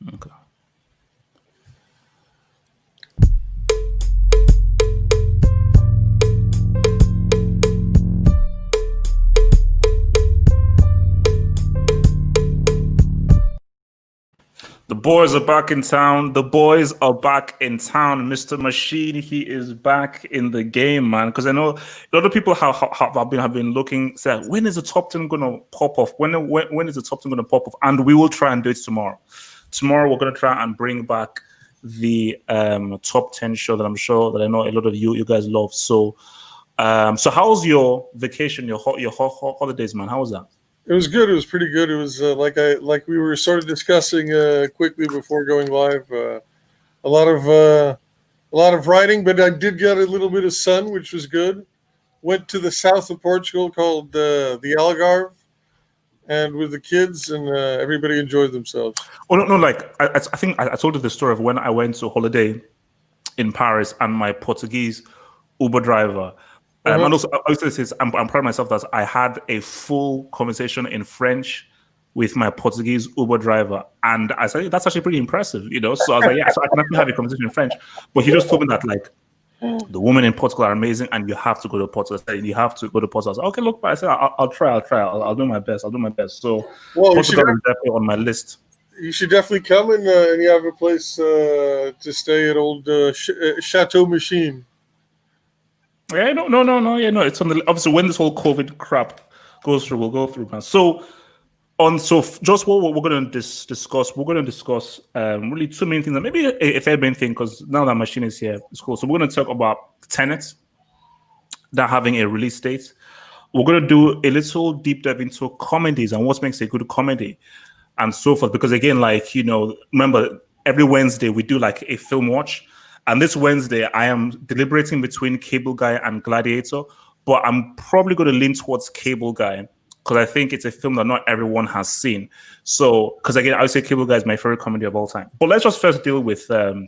Okay. The boys are back in town. The boys are back in town. Mr. Machine, he is back in the game, man. Because I know a lot of people have been looking, say, when is the top 10 going to pop off? When is the top 10 going to pop off? And we will try and do it tomorrow. Tomorrow, we're going to try and bring back the top 10 show that I'm sure that I know a lot of you guys love. So, so how's your vacation, your holidays, man? How was that? It was good. It was pretty good. It was like we were sort of discussing quickly before going live. A lot of writing, but I did get a little bit of sun, which was good. Went to the south of Portugal called the Algarve, and with the kids, and everybody enjoyed themselves. Oh no! Like I think I told you the story of when I went to holiday in Paris and my Portuguese Uber driver. And also, I'm proud of myself that I had a full conversation in French with my Portuguese Uber driver, and I said that's actually pretty impressive, you know. So I was like, yeah, so I can actually have a conversation in French. But he just told me that like the women in Portugal are amazing, and you have to go to Portugal. I said, you have to go to Portugal. I said, okay, look, I said I'll try. I'll do my best. I'll do my best. So Portugal is definitely on my list. You should definitely come and you have a place to stay at old Chateau Machine. Yeah, no. Yeah, no. It's on the obviously when this whole COVID crap goes through, we'll go through, man. So just what we're going to discuss. We're going to discuss really two main things. Maybe a third main thing because now that Machine is here, it's cool. So we're going to talk about Tenet, that having a release date. We're going to do a little deep dive into comedies and what makes a good comedy, and so forth. Because again, like remember every Wednesday we do like a film watch. And this Wednesday, I am deliberating between Cable Guy and Gladiator, but I'm probably going to lean towards Cable Guy because I think it's a film that not everyone has seen. So, because again, I would say Cable Guy is my favorite comedy of all time. But let's just first deal with the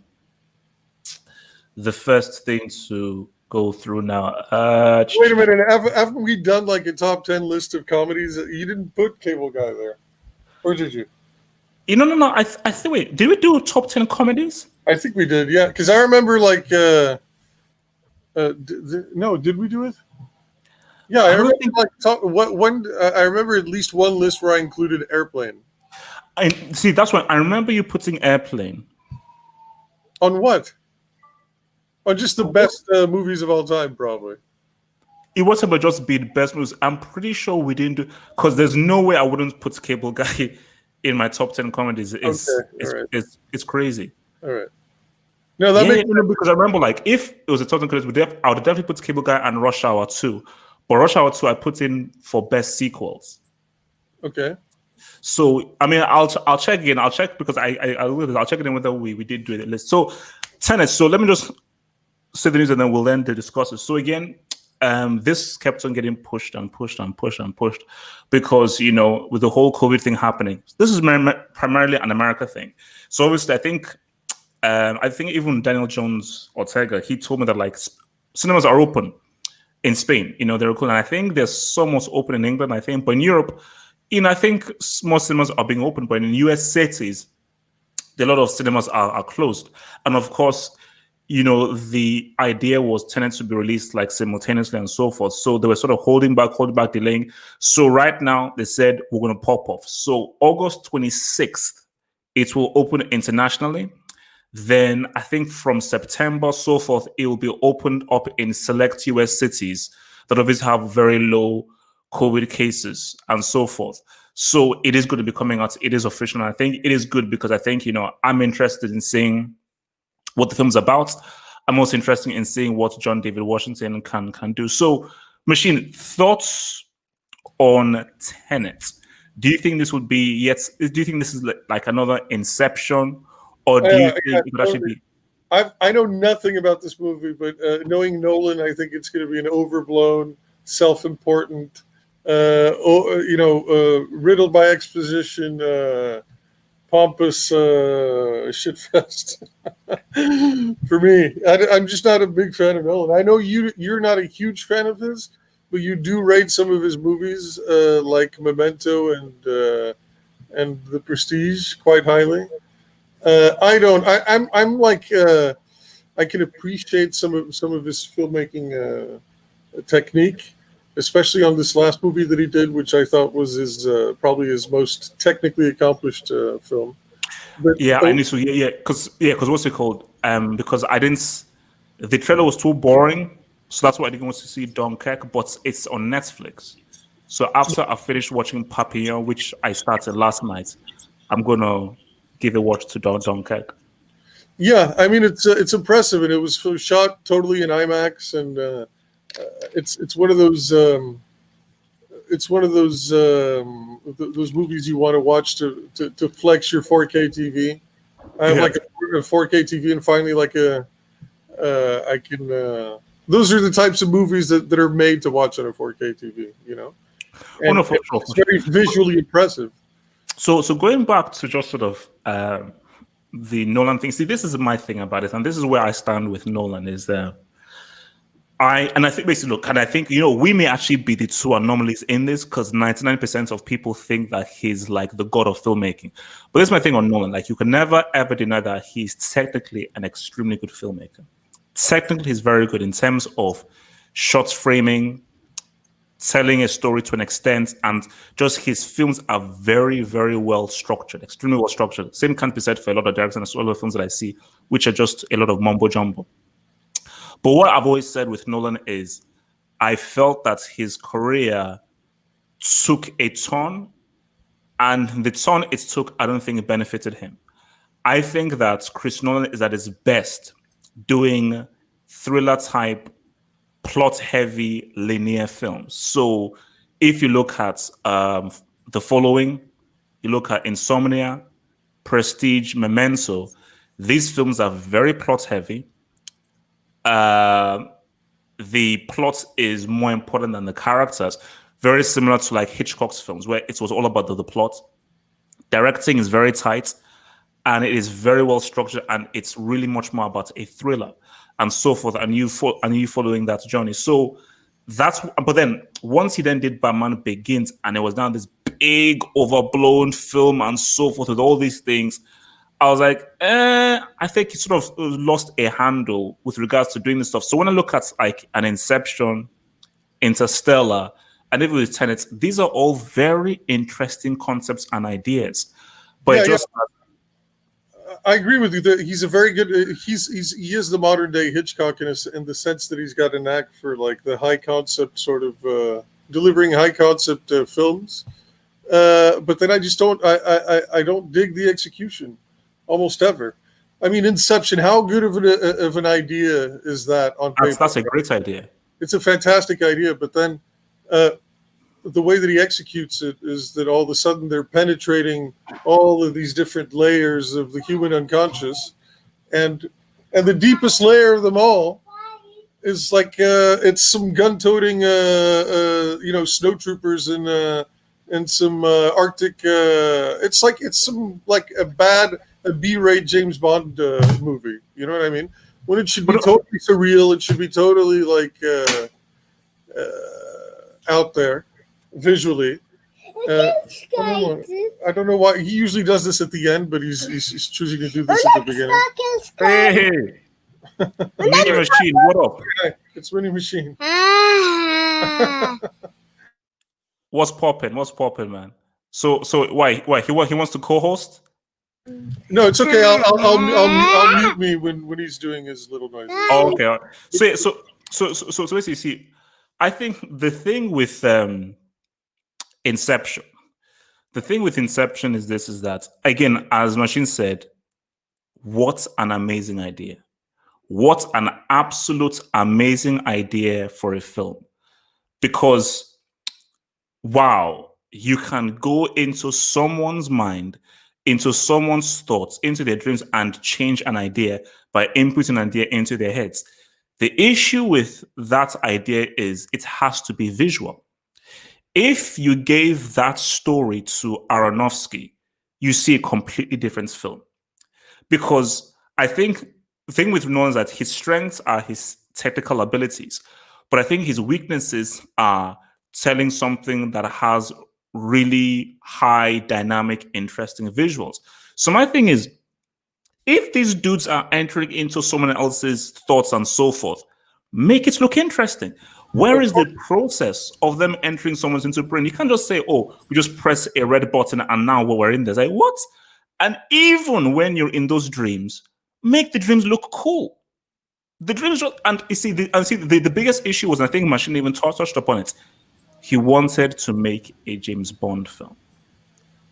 first thing to go through now. Wait a minute, haven't we done like a top 10 list of comedies? You didn't put Cable Guy there, or did you? No. I think wait, did we do top 10 comedies? I think we did, yeah. Because I remember, like, did we do it? Yeah, I remember. I remember at least one list where I included Airplane. I see. That's when I remember you putting Airplane. On what? On just the best movies of all time, probably. It wasn't about just be the best movies. I'm pretty sure we didn't do because there's no way I wouldn't put Cable Guy in my top 10 comedies. It's crazy. All right. No, that makes sense. Because I remember, like, if it was a top 10 comedies, I would definitely put Cable Guy and Rush Hour 2. But Rush Hour 2, I put in for best sequels. Okay. So, I mean, I'll check again. I'll check because I'll check again whether we did do the list. So, Tenet. So let me just say the news and then we'll then discuss it. So again, this kept on getting pushed because with the whole COVID thing happening, this is primarily an America thing. So obviously, I think even Daniel Jones Ortega, he told me that like cinemas are open in Spain. They're open, and I think there's so much open in England. I think, but in Europe, I think more cinemas are being open, but in US cities, a lot of cinemas are closed, and of course. The idea was Tenet to be released like simultaneously and so forth. So they were sort of holding back, delaying. So right now they said we're going to pop off. So August 26th, it will open internationally. Then I think from September, so forth, it will be opened up in select US cities that obviously have very low COVID cases and so forth. So it is going to be coming out. It is official. And I think it is good because I think, I'm interested in seeing what the film's about. I'm also interested in seeing what John David Washington can do. So, Machine, thoughts on Tenet? Do you think this would be do you think this is like another Inception, or do you think it could actually be? I know nothing about this movie, but knowing Nolan, I think it's going to be an overblown, self-important, riddled by exposition. Pompous shitfest for me. I'm just not a big fan of Nolan. I know you're not a huge fan of his, but you do rate some of his movies like Memento and The Prestige quite highly. I don't. I'm like I can appreciate some of his filmmaking technique, especially on this last movie that he did, which I thought was his probably his most technically accomplished film. But Yeah, I need to. Because what's it called? Because I didn't. The trailer was too boring, so that's why I didn't want to see Dunkirk. But it's on Netflix. So after I finished watching Papillon, which I started last night, I'm gonna give a watch to Dunkirk. yeah, I mean it's impressive, and it was shot totally in IMAX, and it's one of those. It's one of those movies you want to watch to flex your 4K TV. I have Yeah. like a 4K TV, and finally like I can. Those are the types of movies that are made to watch on a 4K TV. You know, Oh and no, for sure. it's very visually impressive. So going back to just sort of the Nolan thing. See, this is my thing about it, and this is where I stand with Nolan. Is I think basically look, and I think we may actually be the two anomalies in this because 99% of people think that he's like the god of filmmaking. But that's my thing on Nolan. Like you can never ever deny that he's technically an extremely good filmmaker. Technically, he's very good in terms of shot framing, telling a story to an extent, and just his films are very, very well structured, extremely well structured. Same can't be said for a lot of directors and a lot of films that I see, which are just a lot of mumbo jumbo. But what I've always said with Nolan is I felt that his career took a turn, and the turn it took, I don't think it benefited him. I think that Chris Nolan is at his best doing thriller type, plot heavy, linear films. So if you look at The Following, you look at Insomnia, Prestige, Memento, these films are very plot heavy. The plot is more important than the characters. Very similar to like Hitchcock's films, where it was all about the plot. Directing is very tight, and it is very well structured, and it's really much more about a thriller and so forth. And you following that journey. So that's. But then once he then did Batman Begins, and it was now this big overblown film and so forth with all these things, I was like, I think he sort of lost a handle with regards to doing this stuff. So when I look at like an Inception, Interstellar, and even with Tenet, these are all very interesting concepts and ideas. But Yeah, it just I agree with you that he's a very good. He is the modern day Hitchcock in the sense that he's got a knack for like the high concept sort of delivering high concept films. But then I just I don't dig the execution almost ever. I mean, Inception. How good of an idea is that on paper? that's a great idea. It's a fantastic idea, but then the way that he executes it is that all of a sudden they're penetrating all of these different layers of the human unconscious, and the deepest layer of them all is like it's some gun-toting snow troopers and some Arctic. It's some like a B-rate James Bond movie. You know what I mean? When it should be totally surreal, it should be totally like out there visually. I don't know why he usually does this at the end, but he's choosing to do this at the beginning. Hey, Mini Machine, what up? Okay, it's Winnie Machine. What's popping? What's popping, man? So why he wants to co-host? No, it's okay. I'll mute me when he's doing his little noises. Oh, okay. All right. So basically, see, I think the thing with Inception, is that again, as Machine said, what an amazing idea! What an absolute amazing idea for a film, because wow, you can go into someone's mind, into someone's thoughts, into their dreams, and change an idea by inputting an idea into their heads. The issue with that idea is it has to be visual. If you gave that story to Aronofsky, you see a completely different film. Because I think the thing with Nolan is that his strengths are his technical abilities, but I think his weaknesses are telling something that has really high, dynamic, interesting visuals. So my thing is, If these dudes are entering into someone else's thoughts and so forth, make it look interesting. Where Of is course. the process of them entering someone's into brain? You can't just say, "Oh, we just press a red button and now we're in there." Like what? And even when you're in those dreams, make the dreams look cool. The dreams, and you see, the biggest issue was, and I think Machine even touched upon it. He wanted to make a James Bond film.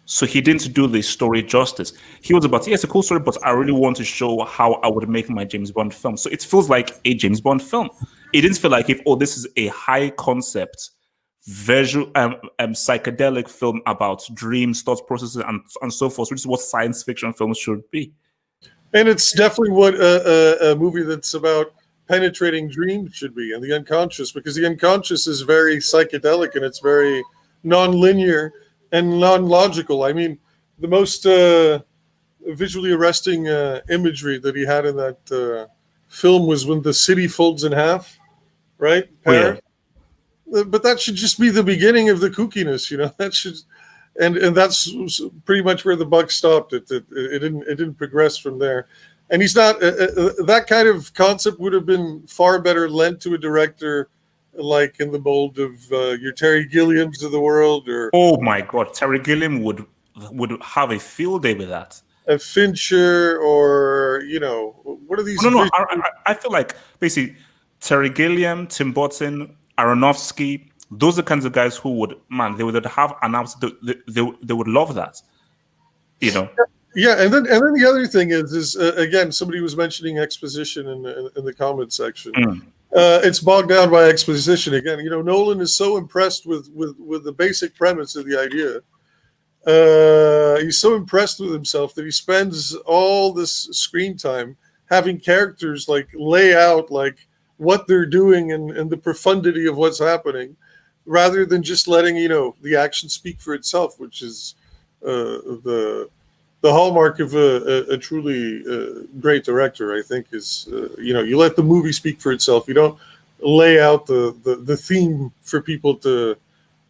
So he didn't do the story justice. He was about, yes, a cool story, but I really want to show how I would make my James Bond film. So it feels like a James Bond film. It didn't feel like this is a high concept, visual, psychedelic film about dreams, thought processes, and so forth, which is what science fiction films should be. And it's definitely what a movie that's about penetrating dreams should be, and the unconscious, because the unconscious is very psychedelic and it's very non-linear and non-logical. I mean, the most visually arresting imagery that he had in that film was when the city folds in half, right? Oh, yeah. But that should just be the beginning of the kookiness, you know. That should, and that's pretty much where the buck stopped. It didn't progress from there. And he's not that kind of concept would have been far better lent to a director like in the mold of your Terry Gilliams of the world, or oh my God, Terry Gilliam would have a field day with that. a Fincher, or you know, what are these? No. I feel like basically Terry Gilliam, Tim Burton, Aronofsky, those are the kinds of guys who would, man, they would have announced, they would love that, you know. Yeah, and then the other thing is again, somebody was mentioning exposition in the comment section. It's bogged down by exposition again. You know, Nolan is so impressed with the basic premise of the idea. He's so impressed with himself that he spends all this screen time having characters like lay out like what they're doing and the profundity of what's happening, rather than just letting, you know, the action speak for itself, which is the hallmark of a truly great director. I think is you know, you let the movie speak for itself. You don't lay out the theme for people to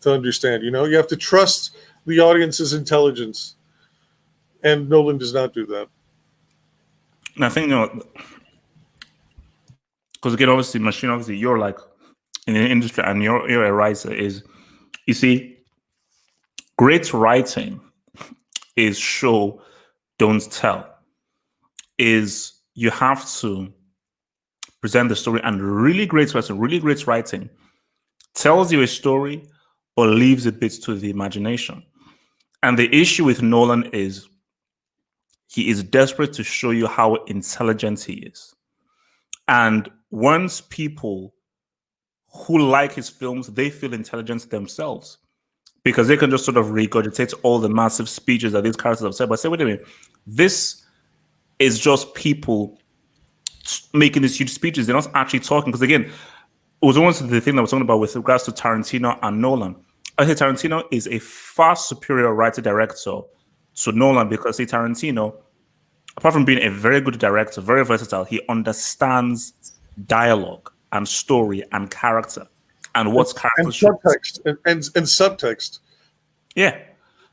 understand. You know, you have to trust the audience's intelligence, and Nolan does not do that. And I think, you know, because again, obviously, Machine, obviously, you're like in the industry and you're a writer. Is, you see, great writing is show, don't tell. Is you have to present the story, and really great writing tells you a story or leaves a bit to the imagination. And the issue with Nolan is he is desperate to show you how intelligent he is. And once people who like his films, they feel intelligent themselves, because they can just sort of regurgitate all the massive speeches that these characters have said. But say, wait a minute, this is just people making these huge speeches. They're not actually talking. Because again, it was almost the thing that I was talking about with regards to Tarantino and Nolan. I say Tarantino is a far superior writer-director to Nolan, because see, Tarantino, apart from being a very good director, very versatile, he understands dialogue and story and character and what's character and subtext and subtext. Yeah,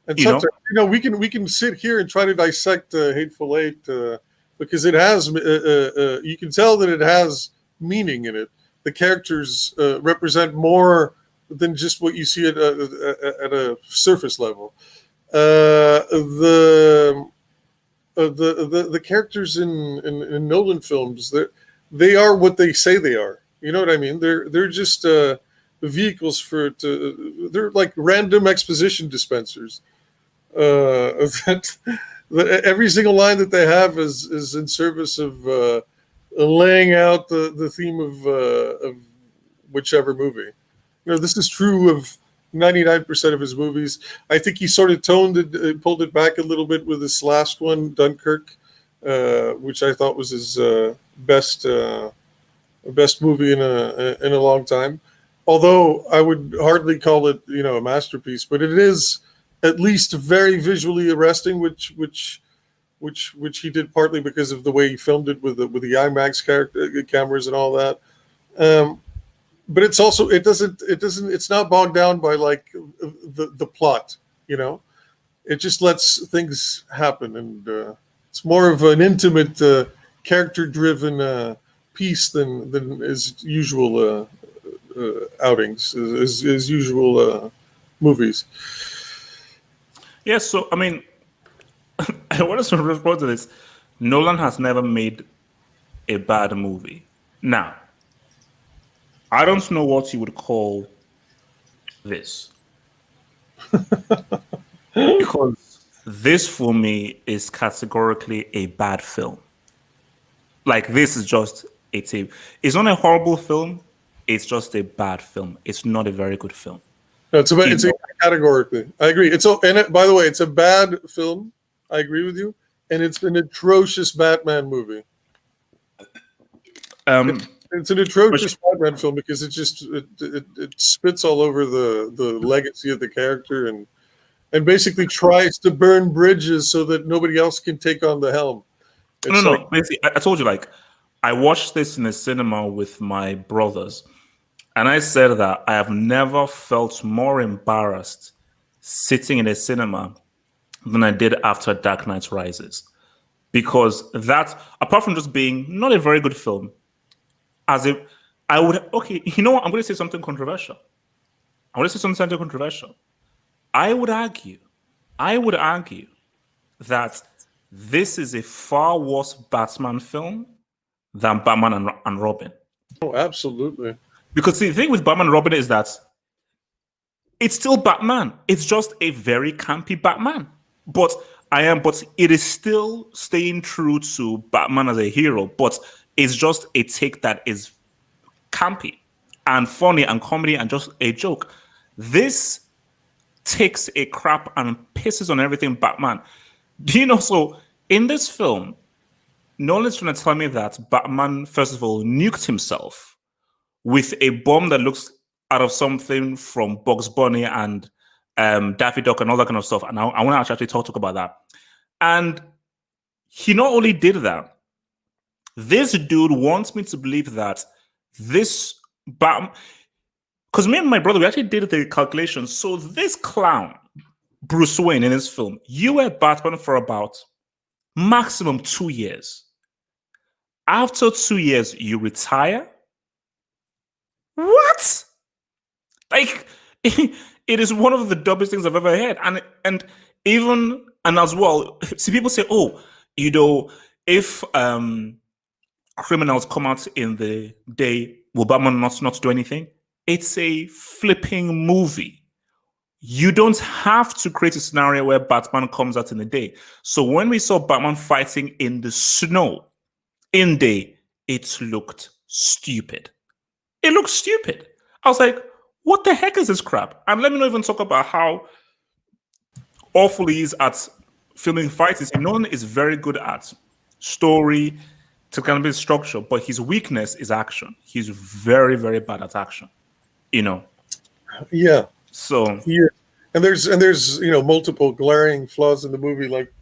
and subtext. You know, we can sit here and try to dissect Hateful Eight because it has. You can tell that it has meaning in it. The characters represent more than just what you see at a surface level. The characters in Nolan films, they are what they say they are. You know what I mean? They're just vehicles they're like random exposition dispensers. Every single line that they have is in service of laying out the theme of whichever movie. You know, this is true of 99% of his movies. I think he sort of pulled it back a little bit with this last one, Dunkirk, which I thought was his best movie in a long time. Although I would hardly call it, you know, a masterpiece, but it is at least very visually arresting, which he did partly because of the way he filmed it with the IMAX cameras and all that. But it's also it's not bogged down by like the plot, you know. It just lets things happen, and It's more of an intimate, character-driven piece than his usual outings, his usual movies. Yeah, so I mean, I want to respond to this. Nolan has never made a bad movie. Now, I don't know what you would call this. Because this for me is categorically a bad film. Like this is just it's not a horrible film, it's just a bad film. It's not a very good film. No, categorically. I agree. By the way, it's a bad film. I agree with you. And it's an atrocious Batman movie. It's an atrocious Batman film because it spits all over the legacy of the character and basically tries to burn bridges so that nobody else can take on the helm. No. Basically, I told you, like, I watched this in the cinema with my brothers, and I said that I have never felt more embarrassed sitting in a cinema than I did after Dark Knight Rises. Because that, apart from just being not a very good film, I'm going to say something controversial. I would argue that this is a far worse Batman film than Batman and Robin. Oh, absolutely. Because the thing with Batman and Robin is that it's still Batman. It's just a very campy Batman. But it is still staying true to Batman as a hero, but it's just a take that is campy and funny and comedy and just a joke. This takes a crap and pisses on everything Batman. Do you know? So in this film, Nolan's trying to tell me that Batman, first of all, nuked himself with a bomb that looks out of something from Bugs Bunny and Daffy Duck and all that kind of stuff. And I want to actually talk about that. And he not only did that, this dude wants me to believe that this Batman, because me and my brother, we actually did the calculations. So this clown, Bruce Wayne, in this film, you were Batman for about maximum 2 years. After 2 years, you retire? What? Like, it is one of the dumbest things I've ever heard. And as well, see, people say, oh, if criminals come out in the day, will Batman not do anything? It's a flipping movie. You don't have to create a scenario where Batman comes out in the day. So when we saw Batman fighting in the snow in day, it looked stupid. It looked stupid. I was like, what the heck is this crap? And let me not even talk about how awful he is at filming fights. Nolan is very good at story, to kind of be structure, but his weakness is action. He's very, very bad at action. Yeah. So yeah, and there's multiple glaring flaws in the movie, like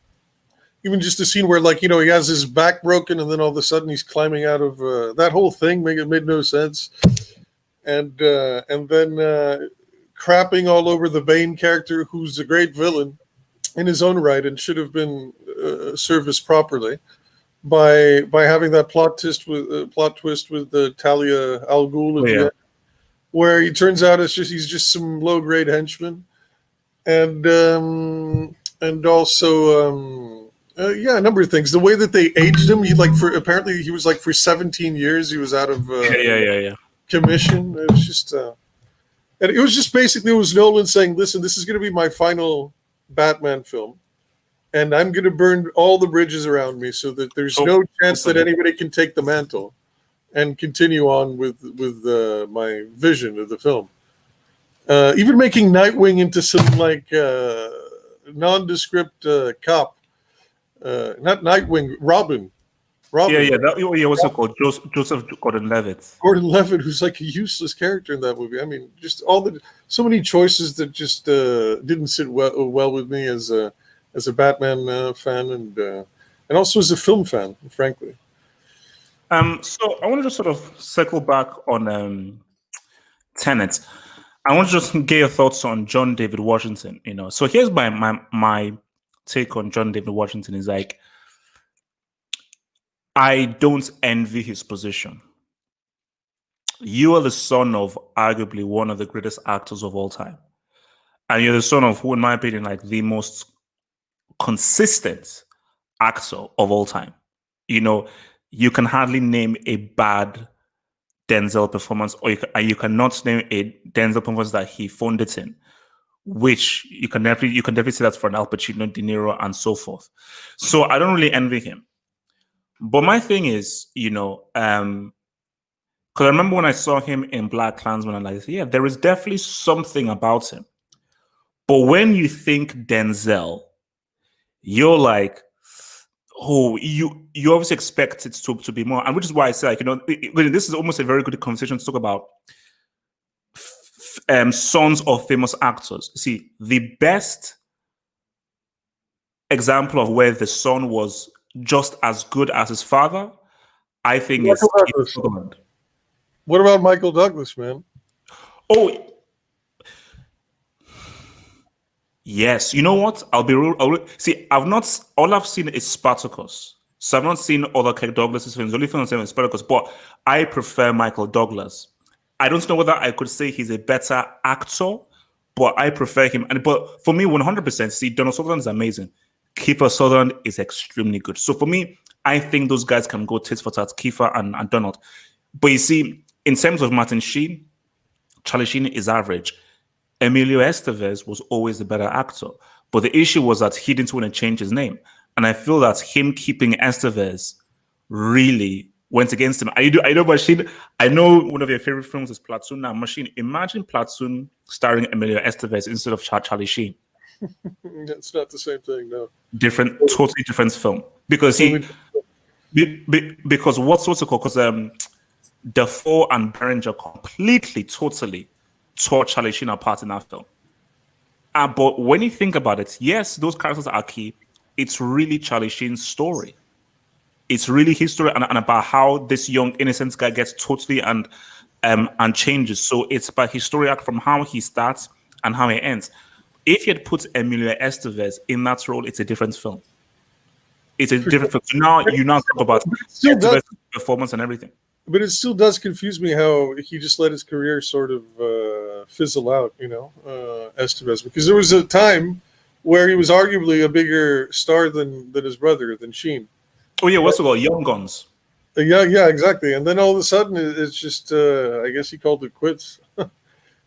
even just the scene where he has his back broken and then all of a sudden he's climbing out of that whole thing made no sense, and then crapping all over the Bane character, who's a great villain in his own right and should have been serviced properly by having that plot twist with the Talia al Ghul at the end, where he turns out he's just some low grade henchman, and also a number of things. The way that they aged him, apparently he was for 17 years he was out of commission. It was just and it was just basically Nolan saying, listen, this is going to be my final Batman film, and I'm going to burn all the bridges around me so that there's no chance that anybody can take the mantle and continue on with my vision of the film. Even making Nightwing into some nondescript cop. Not Nightwing, Robin. What's it called? Joseph Gordon-Levitt. Gordon-Levitt, who's a useless character in that movie. I mean, just so many choices that just didn't sit well with me as a Batman fan and also as a film fan, frankly. So I want to just sort of circle back on Tenet. I want to just get your thoughts on John David Washington. So here's my take on John David Washington is I don't envy his position. You are the son of arguably one of the greatest actors of all time. And you're the son of who, in my opinion, like the most consistent actor of all time. You know, you can hardly name a bad Denzel performance, or you cannot name a Denzel performance that he phoned it in, which you can definitely say that for an Al Pacino, De Niro, and so forth. So I don't really envy him. But my thing is, because I remember when I saw him in Black Klansman, and I said, yeah, there is definitely something about him. But when you think Denzel, you're like, oh, you obviously expect it to be more, and which is why I say, like, this is almost a very good conversation to talk about sons of famous actors. See, the best example of where the son was just as good as his father, I think, is Keith Sutherland. What about Michael Douglas, man? Oh, yes. You know what? I'll be real. See, all I've seen is Spartacus. So I've not seen other Kirk Douglas's films. The only film I've seen is Spartacus, but I prefer Michael Douglas. I don't know whether I could say he's a better actor, but I prefer him. But for me, 100%, see, Donald Sutherland is amazing. Kiefer Sutherland is extremely good. So for me, I think those guys can go tit for tat, Kiefer and Donald. But you see, in terms of Martin Sheen, Charlie Sheen is average. Emilio Estevez was always the better actor. But the issue was that he didn't want to change his name. And I feel that him keeping Estevez really went against him. I know Machine. I know one of your favorite films is Platoon. Now, Machine, imagine Platoon starring Emilio Estevez instead of Charlie Sheen. It's not the same thing, no. Totally different film. Because because what's it called? Because Defoe and Berenger completely, totally tore Charlie Sheen apart in that film. But when you think about it, yes, those characters are key. It's really Charlie Sheen's story. It's really his story and about how this young innocent guy gets totally and changes. So it's about his story arc from how he starts and how he ends. If you had put Emilio Estevez in that role, it's a different film. It's a different film. So now you talk about Estevez's performance and everything. But it still does confuse me how he just let his career sort of fizzle out, Estevez. Because there was a time where he was arguably a bigger star than his brother, than Sheen. Oh, yeah, what's it called? Young Guns. Yeah, exactly. And then all of a sudden, it's just, I guess he called it quits.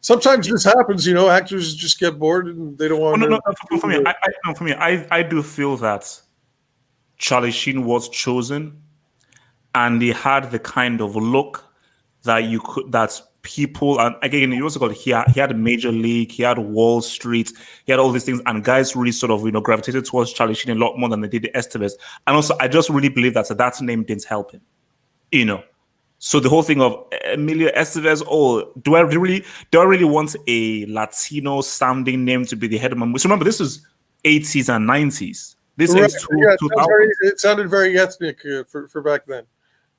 Sometimes this happens, actors just get bored and they don't want to. For me, I do feel that Charlie Sheen was chosen and he had the kind of look that people, and again, it was called, he had Major League, he had Wall Street, he had all these things, and guys really sort of, gravitated towards Charlie Sheen a lot more than they did the Estevez. And also, I just really believe that name didn't help him, So the whole thing of Emilio Estevez, do I really want a Latino sounding name to be the head of my movie? So remember, this is 80s and 90s. This is it sounded very ethnic for back then,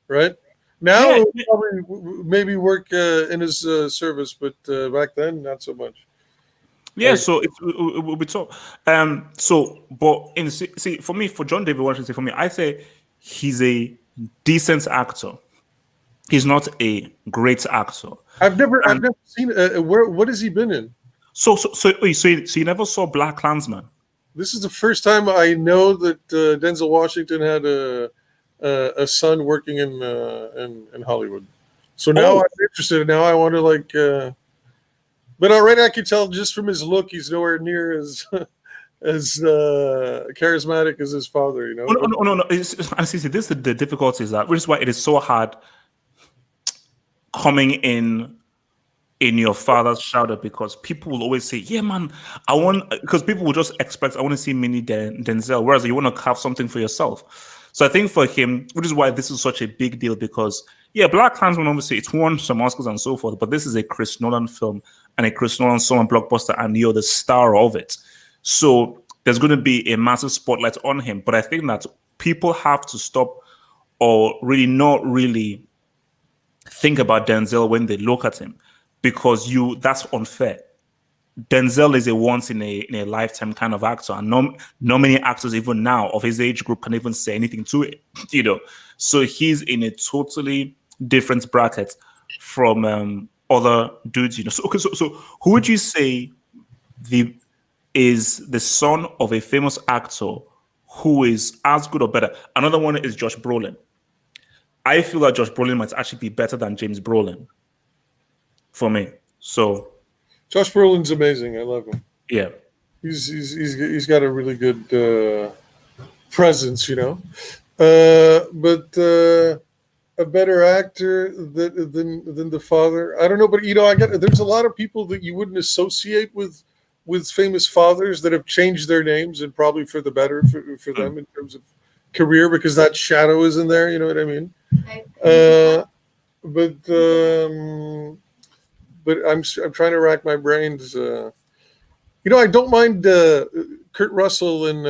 right? Now it would probably maybe work in his service, but back then not so much. Yeah, so it will be tough. For me, for John David Washington, for me, I say he's a decent actor. He's not a great actor. I've never seen what has he been in? So you never saw Black Klansman? This is the first time I know that Denzel Washington had a son working in Hollywood. So now I'm interested. Now I want to but already I could tell just from his look, he's nowhere near as charismatic as his father. No. Honestly, this is the difficulty is which is why it is so hard coming in your father's shadow, because people will always say, yeah, man, because people will just expect, I want to see mini Denzel, whereas you want to carve something for yourself. So I think for him, which is why this is such a big deal, because Black Klansman, obviously it's won some Oscars and so forth, but this is a Chris Nolan film and a Chris Nolan summer blockbuster, and you're the star of it. So there's going to be a massive spotlight on him. But I think that people have to stop or really not really think about Denzel when they look at him, because that's unfair. Denzel is a once in a lifetime kind of actor, and not many actors even now of his age group can even say anything to it, you know. So he's in a totally different bracket from other dudes, you know. So okay, so who would you say is the son of a famous actor who is as good or better? Another one is Josh Brolin. I feel that Josh Brolin might actually be better than James Brolin for me. So Josh Brolin's amazing. I love him. yeah, He's got a really good presence, you know. But a better actor than the father, I don't know. But you know, there's a lot of people that you wouldn't associate with famous fathers that have changed their names, and probably for the better for them in terms of career, because that shadow is in there. You know what I mean? But I'm trying to rack my brains. You know, I don't mind Kurt Russell and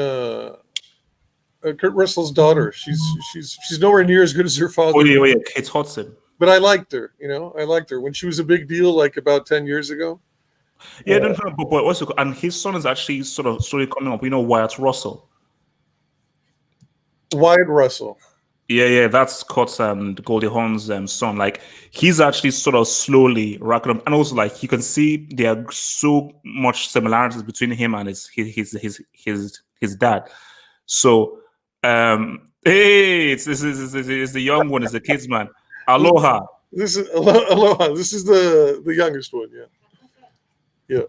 Kurt Russell's daughter. She's nowhere near as good as her father. Oh yeah, Kate Hudson. But I liked her. You know, I liked her when she was a big deal, like about 10 years ago. Yeah, no, but also, and his son is actually sort of slowly coming up. You know, Wyatt Russell. Wyatt Russell. Yeah, that's Kurt and Goldie Hawn's son. Like, he's actually sort of slowly racking up, and also like you can see there are so much similarities between him and his dad. So, hey, it's the young one, it's the kids man. Aloha. This is Aloha. This is the youngest one. Yeah.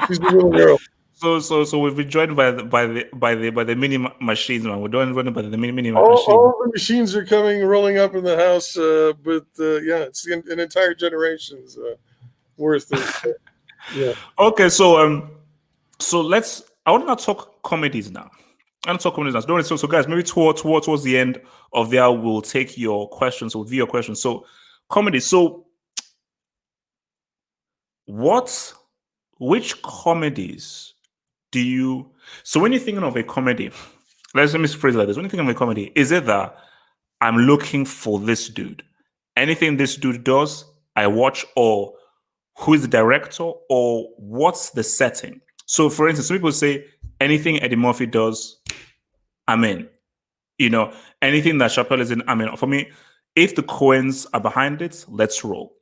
She's the little girl. So we've been joined by the mini machines, man. We're joined by the mini machines. All the machines are rolling up in the house, but yeah, it's an entire generation's worth of yeah. Okay, so I want to talk comedies now. Don't worry. So guys, maybe towards the end of there, we'll take your questions. We'll view your questions. So comedy. So which comedies do you? So when you're thinking of a comedy, let me phrase it like this. When you think of a comedy, is it that I'm looking for this dude? Anything this dude does, I watch, or who is the director, or what's the setting? So for instance, some people say anything Eddie Murphy does, I'm in. You know, anything that Chappelle is in, I'm in. For me, if the Coens are behind it, let's roll.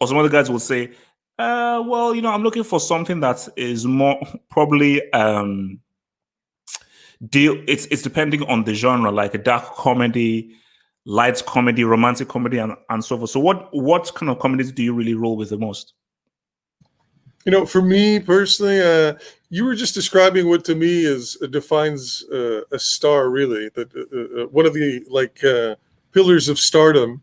Or some other guys will say, well, you know, I'm looking for something that is more probably it's depending on the genre, like a dark comedy, light comedy, romantic comedy, and so forth. So what kind of comedies do you really roll with the most? You know, for me personally, you were just describing what to me defines a star, really. That one of the pillars of stardom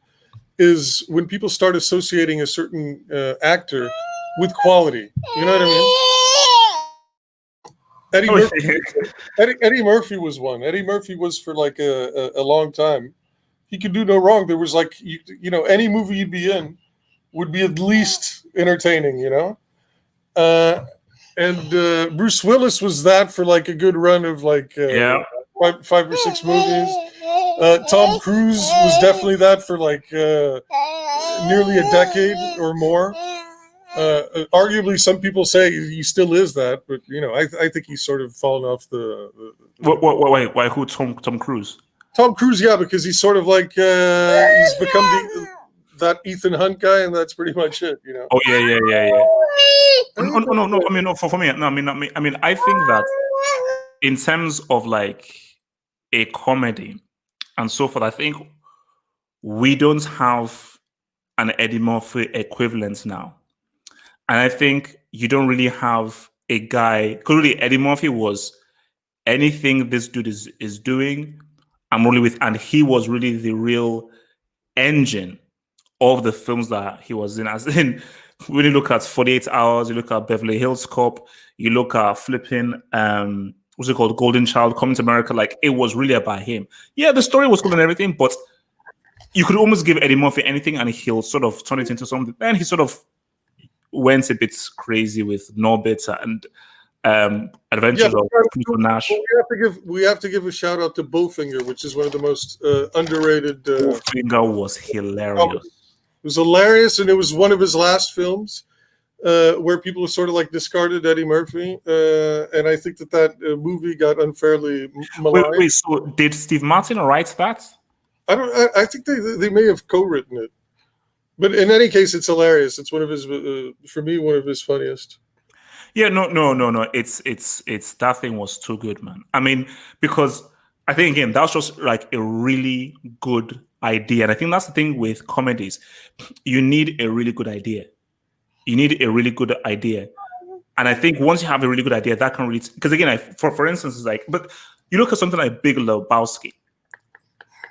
is when people start associating a certain actor with quality. You know what I mean? Eddie Murphy was one. Eddie Murphy was for like a long time. He could do no wrong. There was like you know, any movie you'd be in would be at least entertaining. You know. And Bruce Willis was that for like a good run of like 5 or 6 movies. Tom Cruise was definitely that for like nearly a decade or more. Arguably, some people say he still is that, but you know, I think he's sort of fallen off the Why? Who? Tom Cruise? Tom Cruise, yeah, because he's sort of like he's become that Ethan Hunt guy, and that's pretty much it, you know. Oh yeah. No. I mean, no. For me, no. I mean, I think that in terms of like a comedy and so forth, I think we don't have an Eddie Murphy equivalent now, and I think you don't really have a guy. Because really, Eddie Murphy was anything this dude is doing, I'm rolling with, and he was really the real engine of the films that he was in. As in, when you look at 48 Hours, you look at Beverly Hills Cop, you look at flipping what's it called, Golden Child, Coming to America, like it was really about him. Yeah, the story was cool and everything, but you could almost give Eddie Murphy anything and he'll sort of turn it into something. Then he sort of went a bit crazy with Norbit and Adventures of Pluto Nash. We have to give a shout out to Bowfinger, which is one of the most underrated. Bowfinger was hilarious. It was hilarious, and it was one of his last films. where people have sort of like discarded Eddie Murphy, and I think that movie got unfairly maligned. Wait. So did Steve Martin write that? I think they may have co-written it, but in any case, it's hilarious. It's one of his, for me, one of his funniest. Yeah, no. It's that thing was too good, man. I mean, because I think again that's just like a really good idea, and I think that's the thing with comedies. You need a really good idea. You need a really good idea, and I think once you have a really good idea, that can really because again, for instance, it's like, but you look at something like Big Lebowski.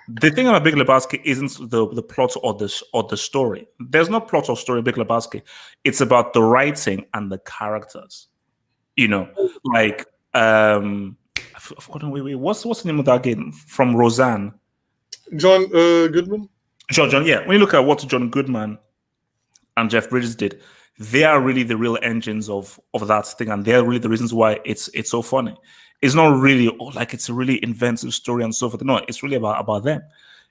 The thing about Big Lebowski isn't the plot or the story. There's no plot or story in Big Lebowski. It's about the writing and the characters. You know, like I've forgotten. Wait. What's the name of that game from Roseanne? John Goodman. John. Yeah. When you look at what John Goodman and Jeff Bridges did, they are really the real engines of that thing, and they're really the reasons why it's so funny. It's not really like it's a really inventive story and so forth. No, it's really about them.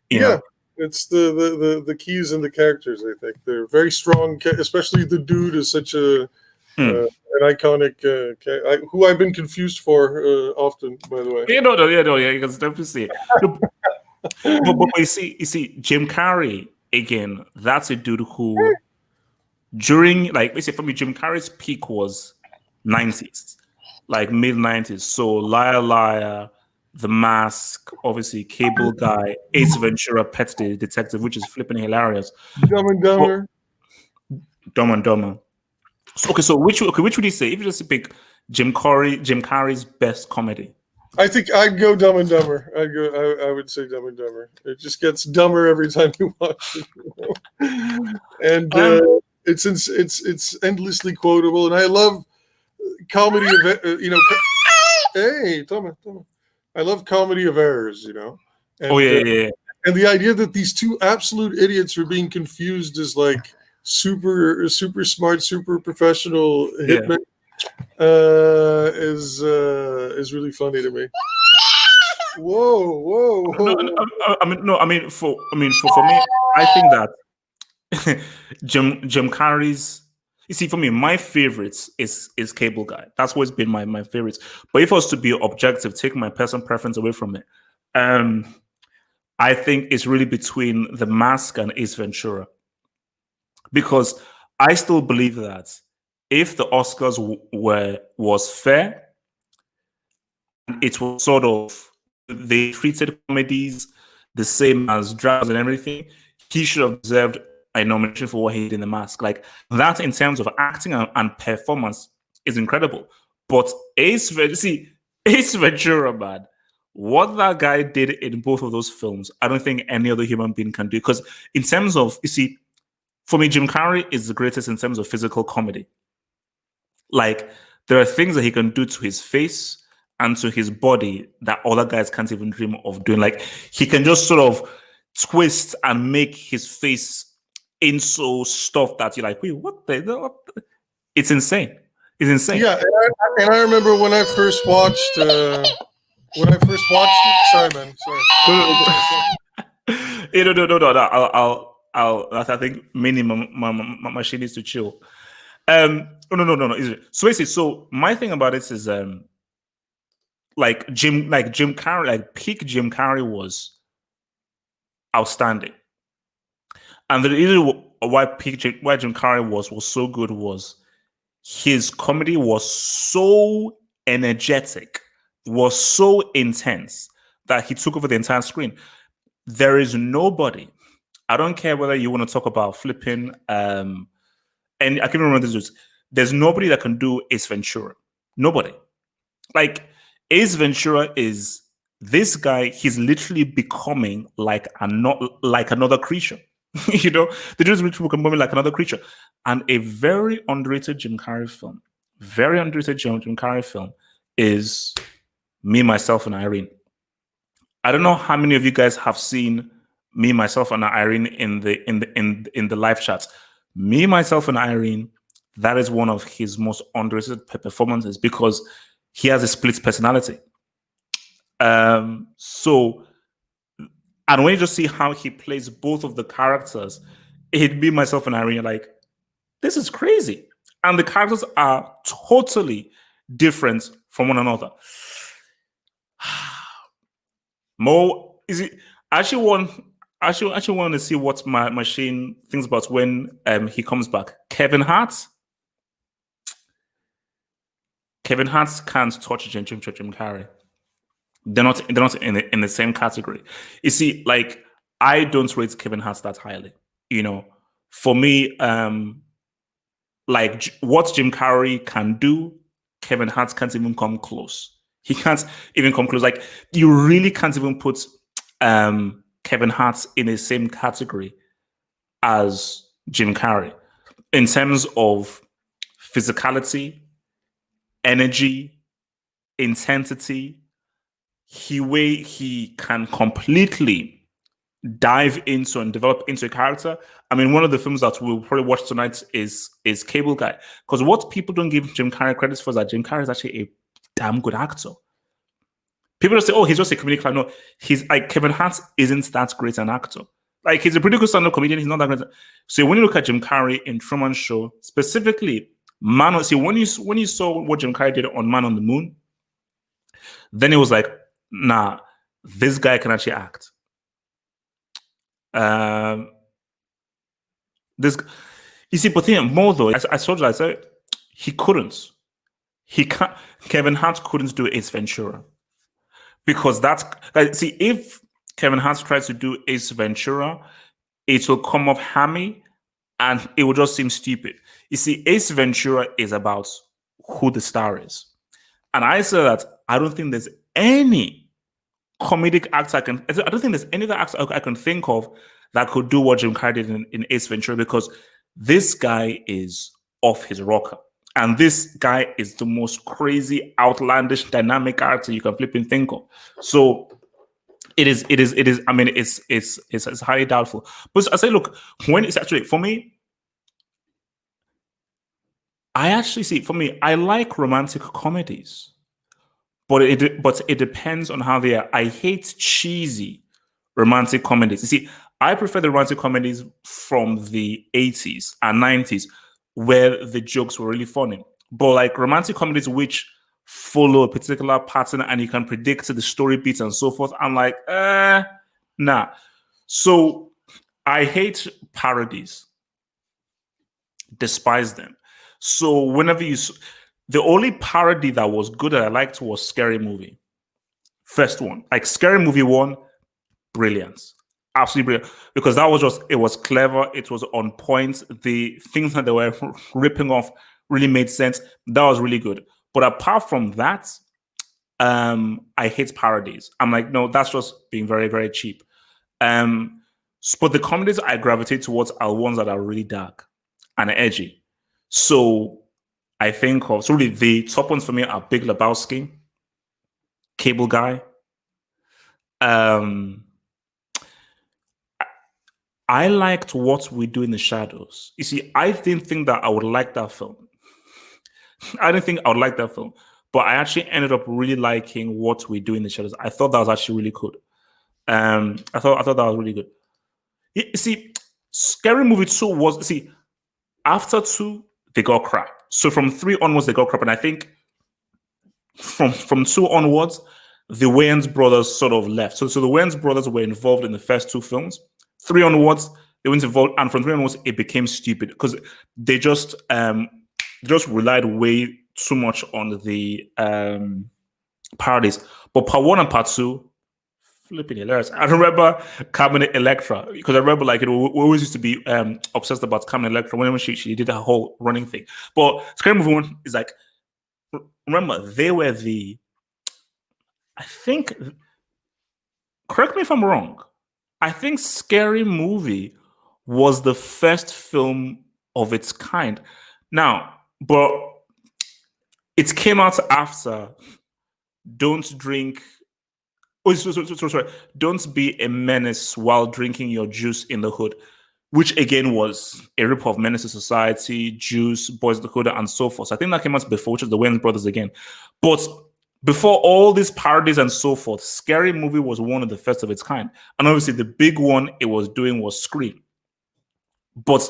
You know? It's the keys and the characters. I think they're very strong, especially the dude is such a an iconic who I've been confused for often. By the way, yeah, you can definitely see. but you see, Jim Carrey again. That's a dude who during like basically for me, Jim Carrey's peak was 90s. Like mid 90s. So Liar Liar, The Mask, obviously Cable Guy, Ace Ventura, Pet Detective, which is flipping hilarious. Dumb and Dumber. Dumb and Dumber. So which would you say if you just pick Jim Carrey's best comedy? I think I'd go Dumb and Dumber. I would say Dumb and Dumber. It just gets dumber every time you watch it. You know? And it's endlessly quotable, and I love comedy of hey Thomas. I love comedy of errors, you know. And, yeah. And the idea that these two absolute idiots are being confused as like super smart, super professional hitmen is really funny to me. Whoa. I mean for me, I think that Jim Carrey's. You see, for me, my favorites is Cable Guy. That's always been my favorites. But if I was to be objective, take my personal preference away from it, I think it's really between The Mask and Ace Ventura. Because I still believe that if the Oscars was fair, it was sort of they treated comedies the same as dramas and everything, he should have deserved a nomination for what he did in The Mask. Like that in terms of acting and performance is incredible. But Ace Ventura, man, what that guy did in both of those films, I don't think any other human being can do. Because in terms of, you see, for me, Jim Carrey is the greatest in terms of physical comedy. Like there are things that he can do to his face and to his body that other guys can't even dream of doing. Like he can just sort of twist and make his face into stuff that you're like, wait, what the? It's insane. It's insane. Yeah, and I remember when I first watched it. Sorry, man. Sorry. No. I think minimum my machine needs to chill. No. So basically, so my thing about it is like Jim Carrey, like peak Jim Carrey was outstanding. And the reason why Jim Carrey was so good was his comedy was so energetic, was so intense that he took over the entire screen. There is nobody. I don't care whether you want to talk about flipping, and I can remember this. There's nobody that can do Ace Ventura. Nobody. Like Ace Ventura is this guy. He's literally becoming like another creature. You know, the dude is literally becoming like another creature. And a very underrated Jim Carrey film, is Me, Myself, and Irene. I don't know how many of you guys have seen Me, Myself, and Irene in the live chats. Me, Myself, and Irene, that is one of his most underrated performances because he has a split personality. And when you just see how he plays both of the characters, it'd be myself and Irene, like, this is crazy. and the characters are totally different from one another. Mo, is it? I actually want to see what my machine thinks about when he comes back. Kevin Hart. Kevin Hart can't touch Jim Carrey. They're not in the same category. You see, like, I don't rate Kevin Hart that highly. For me, like what Jim Carrey can do, Kevin Hart can't even come close. He can't even come close. Like, you really can't even put Kevin Hart in the same category as Jim Carrey in terms of physicality, energy, intensity, way he can completely dive into and develop into a character. I mean, one of the films that we'll probably watch tonight is Cable Guy. Because what people don't give Jim Carrey credit for is that Jim Carrey is actually a damn good actor. People just say, oh, he's just a comedic clown. No, he's like, Kevin Hart isn't that great an actor. Like, he's a pretty good stand-up comedian. He's not that great. So when you look at Jim Carrey in Truman Show, specifically, when you saw what Jim Carrey did on Man on the Moon, then it was like, nah, this guy can actually act. This, you see, but then more though, I told you, I said he couldn't. He can't. Kevin Hart couldn't do Ace Ventura because that's like, see, if Kevin Hart tries to do Ace Ventura, it will come off hammy and it will just seem stupid. You see, Ace Ventura is about who the star is, and I say that I don't think there's any comedic actor I don't think there's any other actor I can think of that could do what Jim Carrey did in Ace Ventura, because this guy is off his rocker. And this guy is the most crazy, outlandish, dynamic character you can flip and think of. So it is, I mean, it's highly doubtful. But I say, look, when it's actually, for me, I like romantic comedies. But it depends on how they are. I hate cheesy romantic comedies. You see, I prefer the romantic comedies from the 80s and 90s where the jokes were really funny. But like romantic comedies which follow a particular pattern and you can predict the story beats and so forth, I'm like, nah. So I hate parodies. Despise them. So whenever the only parody that was good that I liked was Scary Movie. First one. Like Scary Movie 1, brilliant. Absolutely brilliant. Because it was clever, it was on point. The things that they were ripping off really made sense. That was really good. But apart from that, I hate parodies. I'm like, no, that's just being very, very cheap. But the comedies I gravitate towards are ones that are really dark and edgy. So I think of, so really the top ones for me are Big Lebowski, Cable Guy. I liked What We Do in the Shadows. You see, I didn't think that I would like that film. I didn't think I would like that film, but I actually ended up really liking What We Do in the Shadows. I thought that was actually really good. I thought that was really good. You see, Scary Movie 2 was, see, after 2, they got crap. So from 3 onwards, they got crap. And I think from 2 onwards, the Wayans brothers sort of left. So the Wayans brothers were involved in the first 2 films. 3 onwards, they weren't involved. And from 3 onwards, it became stupid because they just relied way too much on the parodies. But part 1 and part 2, flipping hilarious. I remember Carmen Electra, because I remember like we always used to be obsessed about Carmen Electra whenever she did her whole running thing. But Scary Movie 1 is like, remember, they were I think, correct me if I'm wrong, I think Scary Movie was the first film of its kind. Now, but it came out after Don't Drink. Oh, sorry. Don't Be a Menace While Drinking Your Juice in the Hood, which again was a rip of Menace to Society, Juice, Boys of the Hood, and so forth. So I think that came out before, which is the Wayans brothers again. But before all these parodies and so forth, Scary Movie was one of the first of its kind. And obviously the big one it was doing was Scream. But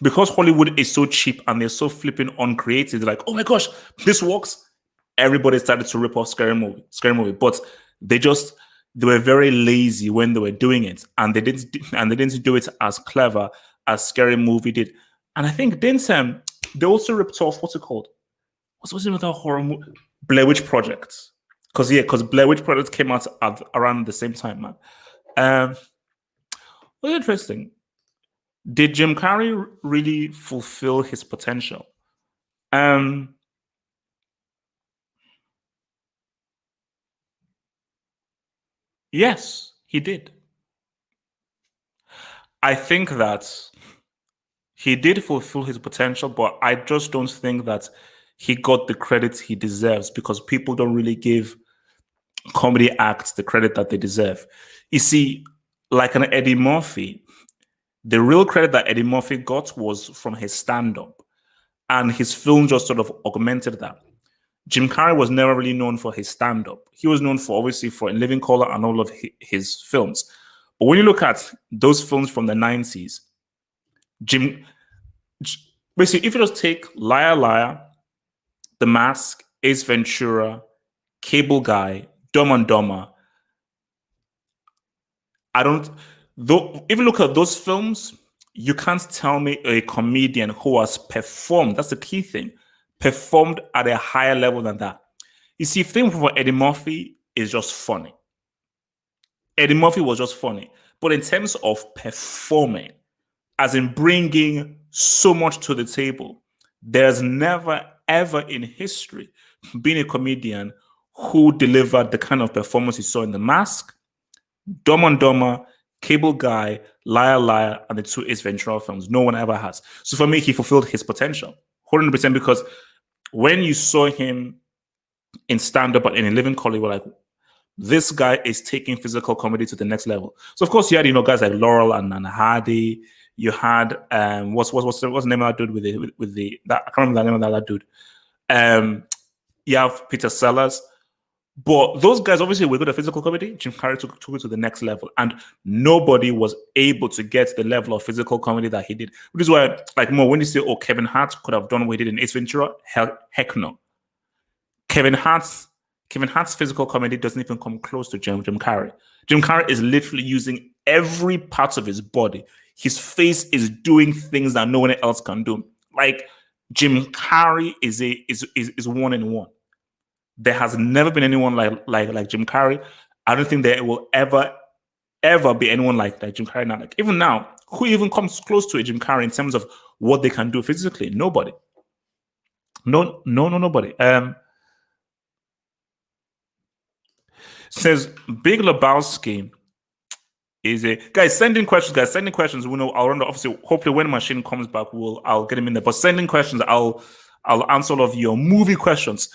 because Hollywood is so cheap and they're so flipping uncreative, they're like, oh my gosh, this works. Everybody started to rip off scary movie, but they just they were very lazy when they were doing it, and they didn't do it as clever as Scary Movie did. And I think didn't they also ripped off what's it called? What's it with that horror movie? Blair Witch Project. Because Blair Witch Project came out around the same time, man. What's interesting? Did Jim Carrey really fulfill his potential? Yes, he did. I think that he did fulfill his potential, but I just don't think that he got the credit he deserves because people don't really give comedy acts the credit that they deserve. You see, like an Eddie Murphy, the real credit that Eddie Murphy got was from his stand-up, and his film just sort of augmented that. Jim Carrey was never really known for his stand-up. He was known for obviously for In Living Color and all of his films. But when you look at those films from the 90s, Jim basically, if you just take Liar Liar, The Mask, Ace Ventura, Cable Guy, Dumb and Dumber, I don't. Though, if you look at those films, you can't tell me a comedian who has performed. That's the key thing. Performed at a higher level than that. You see, film for Eddie Murphy is just funny. Eddie Murphy was just funny, but in terms of performing, as in bringing so much to the table, there's never ever in history been a comedian who delivered the kind of performance you saw in The Mask, Dumb and Dumber, Cable Guy, Liar Liar, and the two Ace Ventura films. No one ever has. So for me, he fulfilled his potential 100% because when you saw him in stand-up and in Living Color, you were like, this guy is taking physical comedy to the next level. So of course you had guys like Laurel and Hardy. You had what's the name of that dude with the that I can't remember the name of that dude. You have Peter Sellers. But those guys obviously were good at physical comedy. Jim Carrey took it to the next level, and nobody was able to get the level of physical comedy that he did. Which is why, like, more when you say, "Oh, Kevin Hart could have done what he did in Ace Ventura," heck no. Kevin Hart's physical comedy doesn't even come close to Jim Carrey. Jim Carrey is literally using every part of his body. His face is doing things that no one else can do. Like Jim Carrey is one in one. There has never been anyone like Jim Carrey. I don't think there will ever be anyone like Jim Carrey now. Like even now, who even comes close to a Jim Carrey in terms of what they can do physically? Nobody. Nobody. Says Big Lebowski is a guys sending questions. Guys sending questions. We know I'll run. Obviously, hopefully when machine comes back, I'll get him in there. But sending questions, I'll answer all of your movie questions.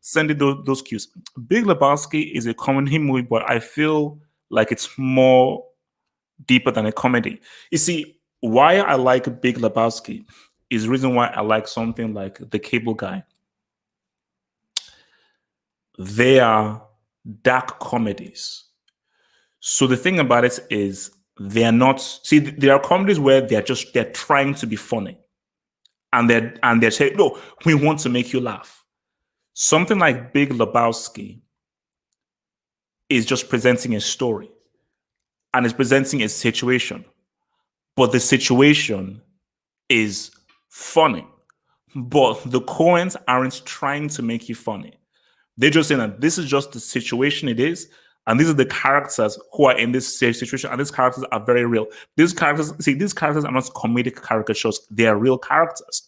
Sending those cues. Big Lebowski is a comedy movie, but I feel like it's more deeper than a comedy. You see, why I like Big Lebowski is the reason why I like something like The Cable Guy. They are dark comedies. So the thing about it is they're not, see, there are comedies where they're trying to be funny. And they're saying, no, we want to make you laugh. Something like Big Lebowski is just presenting a story and it's presenting a situation, but the situation is funny. But the Coens aren't trying to make you funny. They're just saying that this is just the situation it is, and these are the characters who are in this situation, and these characters are very real. These characters are not comedic caricatures; they are real characters.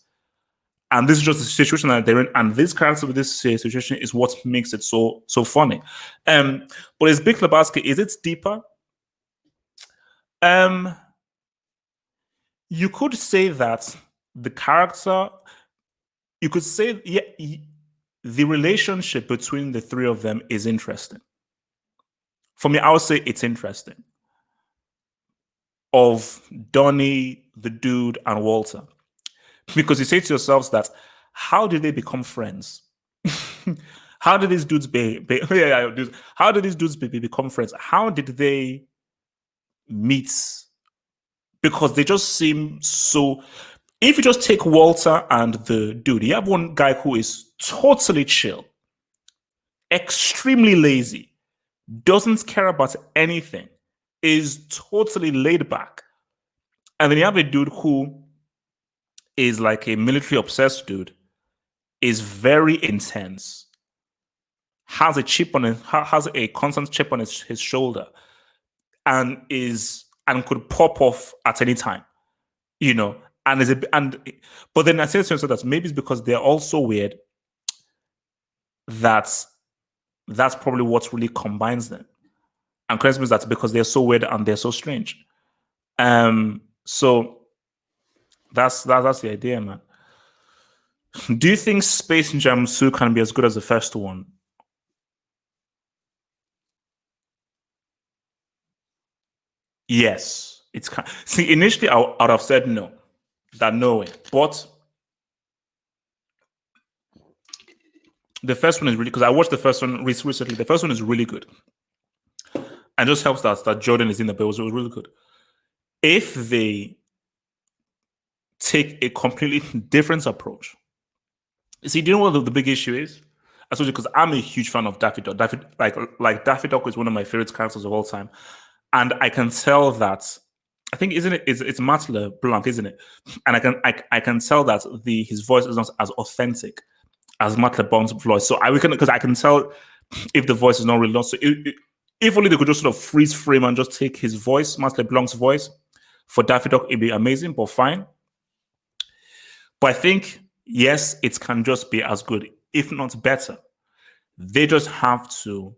And this is just the situation that they're in, and this character with this situation is what makes it so funny. But is Big Lebowski, is it deeper? You could say that the character, you could say, yeah, the relationship between the three of them is interesting. For me, I would say it's interesting. Of Donnie, the dude, and Walter. Because you say to yourselves that, how did they become friends? How did these dudes how did these dudes become friends? How did they meet? Because they just seem so. If you just take Walter and the dude, you have one guy who is totally chill, extremely lazy, doesn't care about anything, is totally laid back. And then you have a dude who is like a military obsessed dude, is very intense, has a chip on it, has a constant chip on his shoulder, and could pop off at any time, you know. But then I say to myself that maybe it's because they're all so weird that that's probably what really combines them. And Christmas, that's because they're so weird and they're so strange. So that's the idea, man. Do you think Space Jam 2 can be as good as the first one? Yes, it's kind. See, initially I would have said no, that no way. But the first one is really, because I watched the first one recently. The first one is really good, and just helps that Jordan is in the but it was really good. If they take a completely different approach, see, do you know what the big issue is? I told you, because I'm a huge fan of Daffy Duck. Like Daffy Duck is one of my favorite characters of all time, and I can tell that. I think it's Matt LeBlanc, isn't it? And I can tell that his voice is not as authentic as Matt LeBlanc's voice. So because I can tell if the voice is not really lost. So if only they could just sort of freeze frame and just take his voice, Matt LeBlanc's voice, for Daffy Duck, it'd be amazing, but fine. But I think, yes, it can just be as good, if not better. They just have to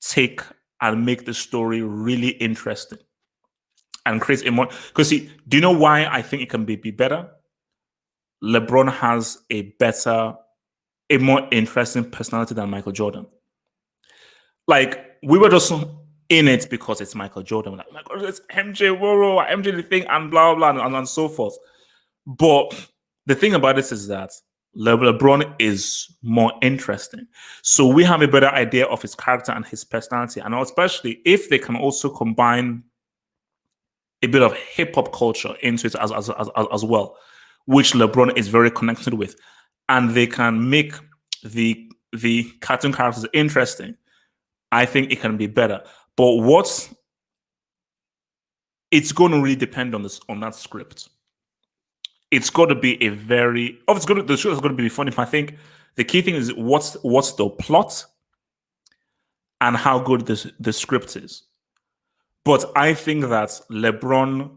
take and make the story really interesting and create a more. Because, see, do you know why I think it can be better? LeBron has a more interesting personality than Michael Jordan. Like, we were just in it because it's Michael Jordan. Like, oh my God, it's MJ, whoa, MJ the thing, and blah, blah, and so forth. But the thing about this is that LeBron is more interesting. So we have a better idea of his character and his personality. And especially if they can also combine a bit of hip-hop culture into it as well, which LeBron is very connected with. And they can make the cartoon characters interesting. I think it can be better. But it's going to really depend on that script. It's got to be the show is going to be funny. But I think the key thing is what's the plot and how good the script is. But I think that LeBron,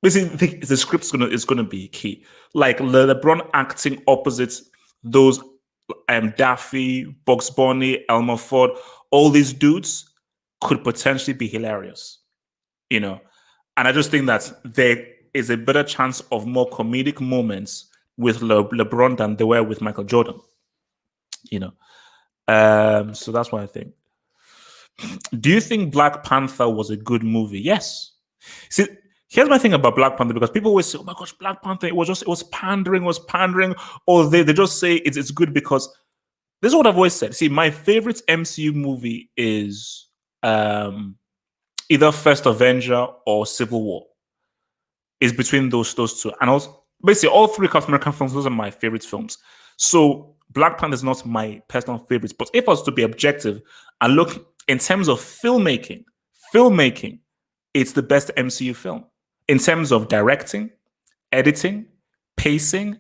basically, the script is gonna be key. Like LeBron acting opposite those Daffy, Bugs Bunny, Elmer Fudd, all these dudes could potentially be hilarious, you know. And I just think that there is a better chance of more comedic moments with LeBron than there were with Michael Jordan, you know. So that's what I think. Do you think Black Panther was a good movie? Yes. See, here's my thing about Black Panther, because people always say, "Oh my gosh, Black Panther, it was pandering," or they just say it's good because this is what I've always said. See, my favorite MCU movie is either First Avenger or Civil War. It's between those two, and also basically all three Captain American films. Those are my favorite films. So Black Panther is not my personal favorite, but if I was to be objective and look in terms of filmmaking, it's the best MCU film. In terms of directing, editing, pacing,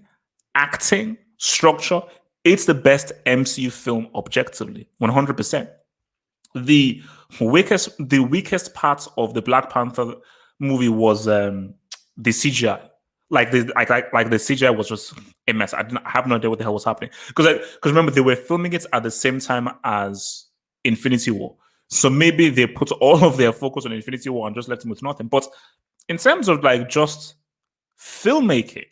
acting, structure, it's the best MCU film objectively, 100%. The weakest part of the Black Panther movie was the CGI. Like the CGI was just a mess. I have no idea what the hell was happening. Because remember, they were filming it at the same time as Infinity War. So maybe they put all of their focus on Infinity War and just left them with nothing. But in terms of like just filmmaking,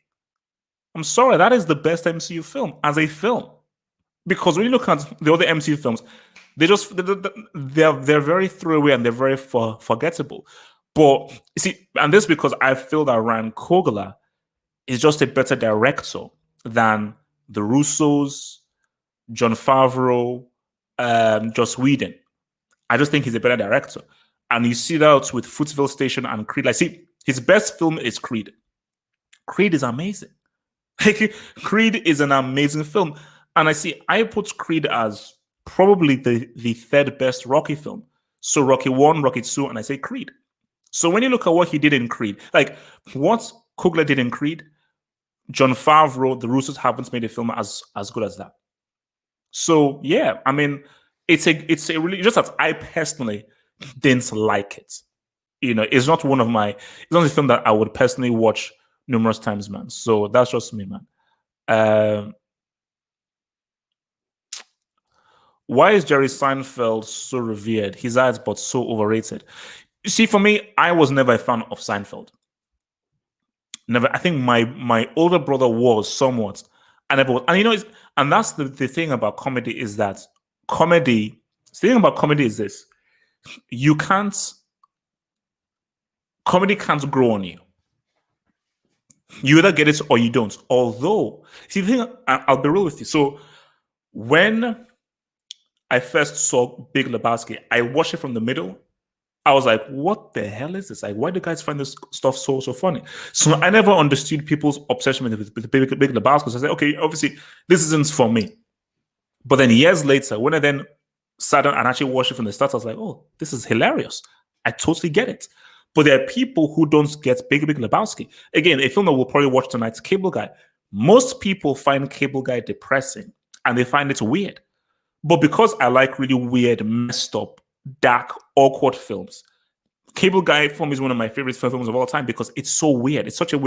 I'm sorry, that is the best MCU film as a film. Because when you look at the other MCU films, they're very throwaway and they're very forgettable. But you see, and this because I feel that Ryan Coogler is just a better director than the Russos, Jon Favreau, Joss Whedon. I just think he's a better director. And you see that with Fruitvale Station and Creed. Like, see, His best film is Creed. Creed is amazing. Creed is an amazing film. And I put Creed as probably the third best Rocky film. So Rocky 1, Rocky 2, and I say Creed. So when you look at what he did in Creed, like what Coogler did in Creed, Jon Favreau, the Russos haven't made a film as good as that. So yeah, I mean, it's a really, just that I personally didn't like it. It's not it's not a film that I would personally watch numerous times, man. So that's just me, man. Why is Jerry Seinfeld so revered? His ads, but so overrated. You see, for me, I was never a fan of Seinfeld. Never. I think my older brother was somewhat. I never was. And and that's the thing about comedy is that the thing about comedy is this: comedy can't grow on you. You either get it or you don't. Although, see, the thing, I'll be real with you. So when I first saw Big Lebowski, I watched it from the middle. I was like, what the hell is this? Like, why do guys find this stuff so funny? So I never understood people's obsession with Big Lebowski. So I said, okay, obviously, this isn't for me. But then years later, when I then sat down and actually watched it from the start, I was like, oh, this is hilarious. I totally get it. But there are people who don't get Big Lebowski. Again, a film that we'll probably watch tonight, Cable Guy. Most people find Cable Guy depressing and they find it weird. But because I like really weird, messed up, dark, awkward films, Cable Guy for me is one of my favorite films of all time because it's so weird. It's such a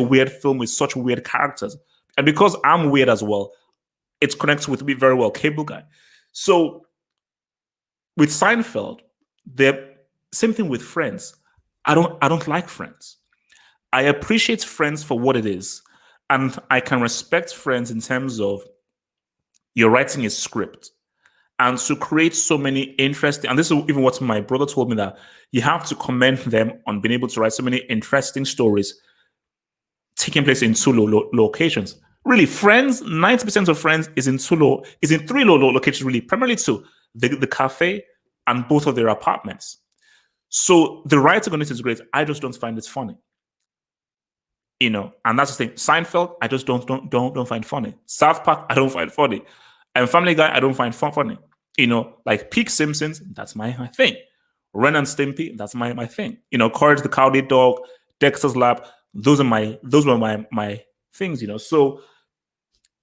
weird film with such weird characters. And because I'm weird as well, it connects with me very well, Cable Guy. So with Seinfeld, the same thing with Friends. I don't like Friends. I appreciate Friends for what it is. And I can respect Friends in terms of you're writing a script. And to create so many interesting, and this is even what my brother told me, that you have to commend them on being able to write so many interesting stories taking place in two locations. Really, Friends, 90% of Friends is in three locations, really, primarily two, the cafe and both of their apartments. So the writing on it is great. I just don't find it funny. And that's the thing. Seinfeld, I just don't find funny. South Park, I don't find funny. And Family Guy, I don't find funny. Like Peak Simpsons, that's my thing. Ren and Stimpy, that's my thing. Courage the Cowardly Dog, Dexter's Lab, those were my things. So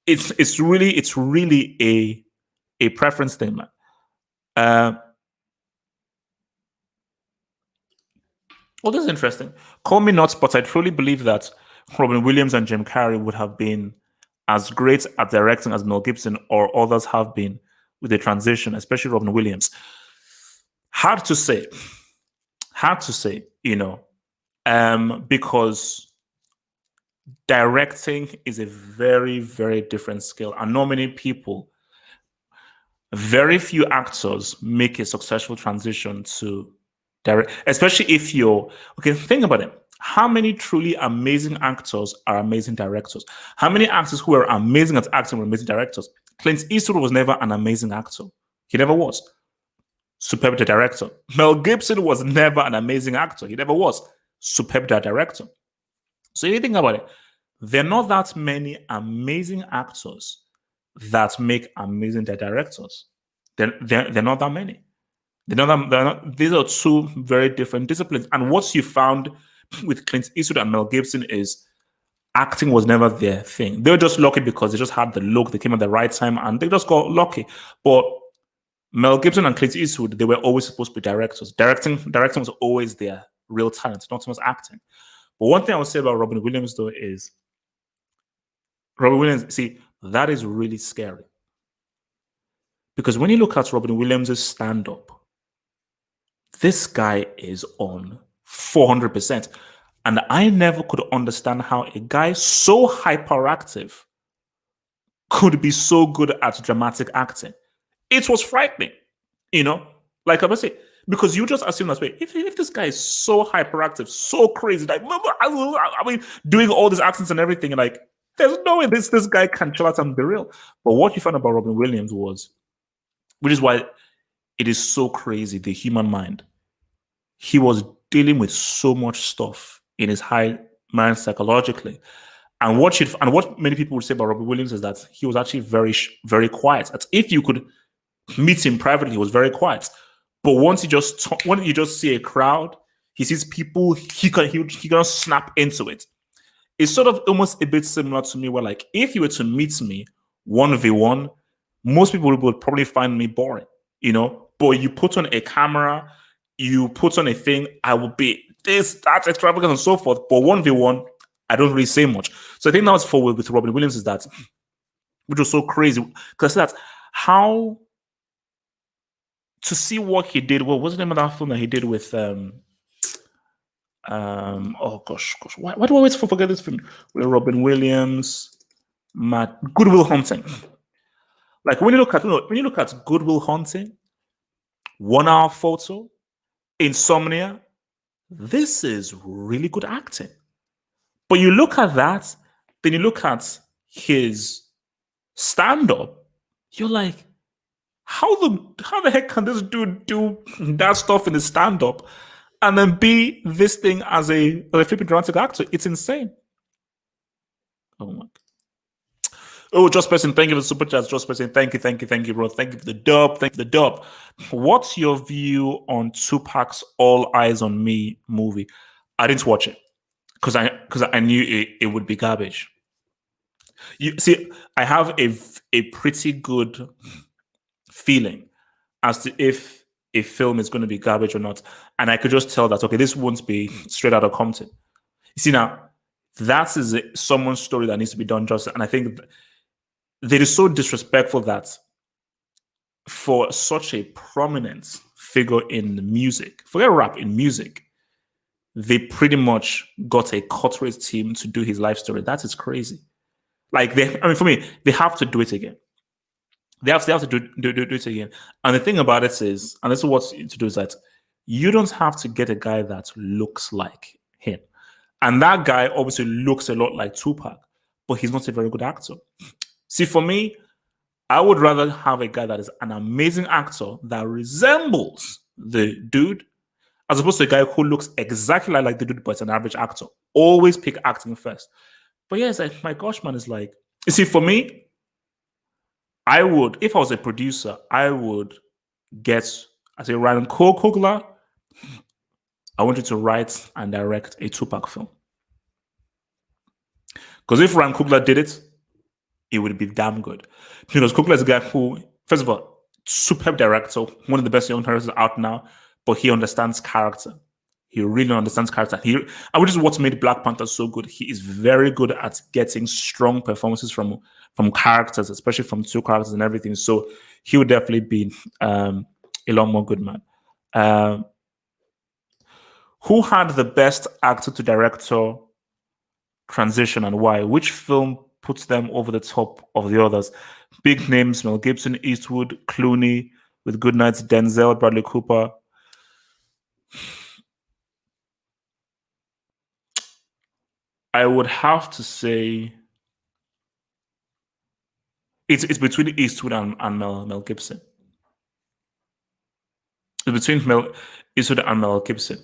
it's really a preference thing, man. Well, this is interesting. Call me nuts, but I truly believe that Robin Williams and Jim Carrey would have been as great at directing as Mel Gibson or others have been with the transition, especially Robin Williams. Hard to say, because directing is a very, very different skill. And not many people, very few actors make a successful transition to direct, especially if think about it. How many truly amazing actors are amazing directors? How many actors who are amazing at acting were amazing directors? Clint Eastwood was never an amazing actor. He never was. Superb director. Mel Gibson was never an amazing actor. He never was. Superb director. So if you think about it, there are not that many amazing actors that make amazing directors. They're not that many. These are two very different disciplines. And what you found with Clint Eastwood and Mel Gibson is acting was never their thing. They were just lucky because they just had the look, they came at the right time, and they just got lucky. But Mel Gibson and Clint Eastwood, they were always supposed to be directors. Directing was always their real talent, not so much acting. But one thing I would say about Robin Williams, though, is Robin Williams, see, that is really scary. Because when you look at Robin Williams' stand-up, this guy is on 400%. And I never could understand how a guy so hyperactive could be so good at dramatic acting. It was frightening, like I was saying, because you just assume that way. If this guy is so hyperactive, so crazy, like I mean, doing all these accents and everything, like there's no way this guy can chill out and be real. But what you found about Robin Williams was, which is why it is so crazy, the human mind. He was dealing with so much stuff in his high mind psychologically. And what many people would say about Robbie Williams is that he was actually very quiet. That if you could meet him privately, he was very quiet. But when you just see a crowd, he sees people, he can snap into it. It's sort of almost a bit similar to me, where like if you were to meet me 1v1, most people would probably find me boring, But you put on a camera, you put on a thing, I will be this, that, extravagant, and so forth. But 1v1, I don't really say much. So I think that was forward with Robin Williams, is that, which was so crazy, because that's how to see what he did. What was the name of that film that he did with oh gosh, why do I always forget this film with Robin Williams, Good Will Hunting? Like when you look at Good Will Hunting, 1 Hour Photo, Insomnia, this is really good acting. But you look at that, then you look at his stand-up, you're like, how the heck can this dude do that stuff in his stand-up and then be this thing as a flipping dramatic actor? It's insane. Oh my God. Oh, Just Person, thank you for the super chat. Just Person, thank you, bro. Thank you for the dub. Thank you for the dub. What's your view on Tupac's All Eyes on Me movie? I didn't watch it because I knew it would be garbage. You see, I have a pretty good feeling as to if a film is going to be garbage or not, and I could just tell that, okay, this won't be straight out of Compton. You see, now that is someone's story that needs to be done justice, and I think it is so disrespectful that for such a prominent figure in music, forget rap, in music, they pretty much got a corporate team to do his life story. That is crazy. Like for me, they have to do it again. They have to do it again. And the thing about it is, and this is what to do, is that you don't have to get a guy that looks like him. And that guy obviously looks a lot like Tupac, but he's not a very good actor. See, for me, I would rather have a guy that is an amazing actor that resembles the dude, as opposed to a guy who looks exactly like the dude, but is an average actor. Always pick acting first. But yeah, it's like, my gosh, man, it's like, you see, for me, I would, if I was a producer, I would get, as a Ryan Coogler, I want you to write and direct a Tupac film. Because if Ryan Coogler did it, it would be damn good. Because Coogler is a guy who, first of all, superb director, one of the best young directors out now, but he understands character. He really understands character. Which is what made Black Panther so good. He is very good at getting strong performances from characters, especially from two characters and everything. So he would definitely be a lot more good man. Who had the best actor to director transition and why? Which film puts them over the top of the others? Big names: Mel Gibson, Eastwood, Clooney, with good nights, Denzel, Bradley Cooper. I would have to say it's between Eastwood and Mel Gibson. It's between Eastwood and Mel Gibson.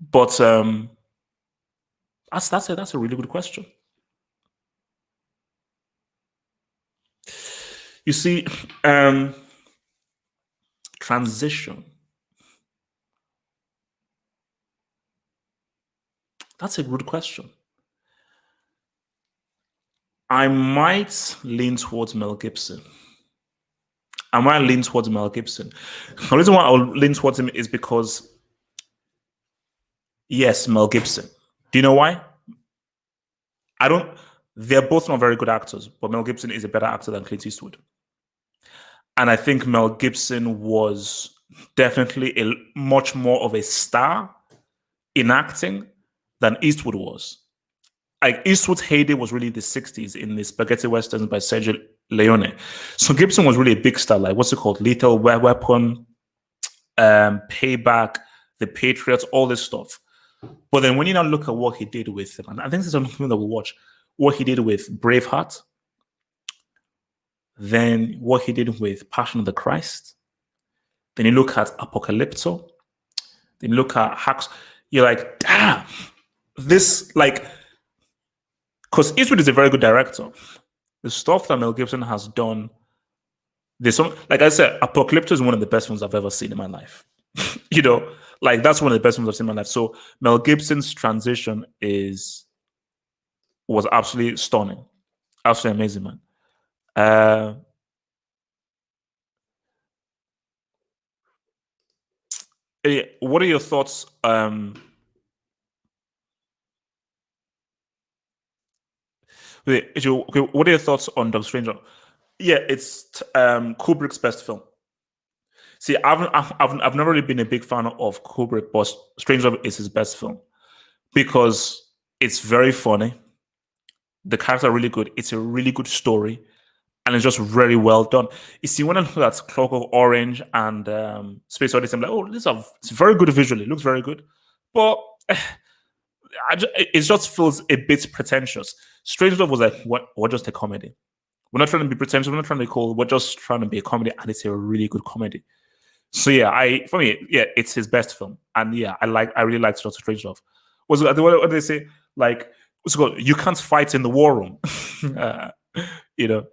But that's a really good question. You see, transition. That's a good question. I might lean towards Mel Gibson. The reason why I'll lean towards him is because, yes, Mel Gibson. Do you know why? They're both not very good actors, but Mel Gibson is a better actor than Clint Eastwood. And I think Mel Gibson was definitely much more of a star in acting than Eastwood was. Like, Eastwood's heyday was really the 60s in the spaghetti westerns by Sergio Leone. So Gibson was really a big star, like, what's it called? Lethal Weapon, Payback, The Patriots, all this stuff. But then when you now look at what he did with, and I think this is something that we'll watch, what he did with Braveheart, then what he did with Passion of the Christ, then you look at Apocalypto, Then you look at Hacks, you're like, damn, this like, because Eastwood is a very good director. The stuff that Mel Gibson has done, there's some, like I said, Apocalypto is one of the best films I've ever seen in my life. You know, like that's one of the best films I've seen in my life. So Mel Gibson's transition was absolutely stunning, absolutely amazing, man. Uh, what are your thoughts? Okay, what are your thoughts on Doctor Stranger? Yeah, it's Kubrick's best film. See, I've never really been a big fan of Kubrick, but Stranger is his best film because it's very funny. The characters are really good. It's a really good story, and it's just very well done. You see, when I look at Clockwork Orange and Space Odyssey, I'm like, oh, it's very good visually. It looks very good, but it just feels a bit pretentious. Strange Love was like, what? We're just a comedy. We're not trying to be pretentious. We're not trying to be cool. We're just trying to be a comedy, and it's a really good comedy. So yeah, for me, yeah, it's his best film, and yeah, I really liked Doctor Strange Love. What do they say? Like, what's it called? You can't fight in the war room. uh, you know.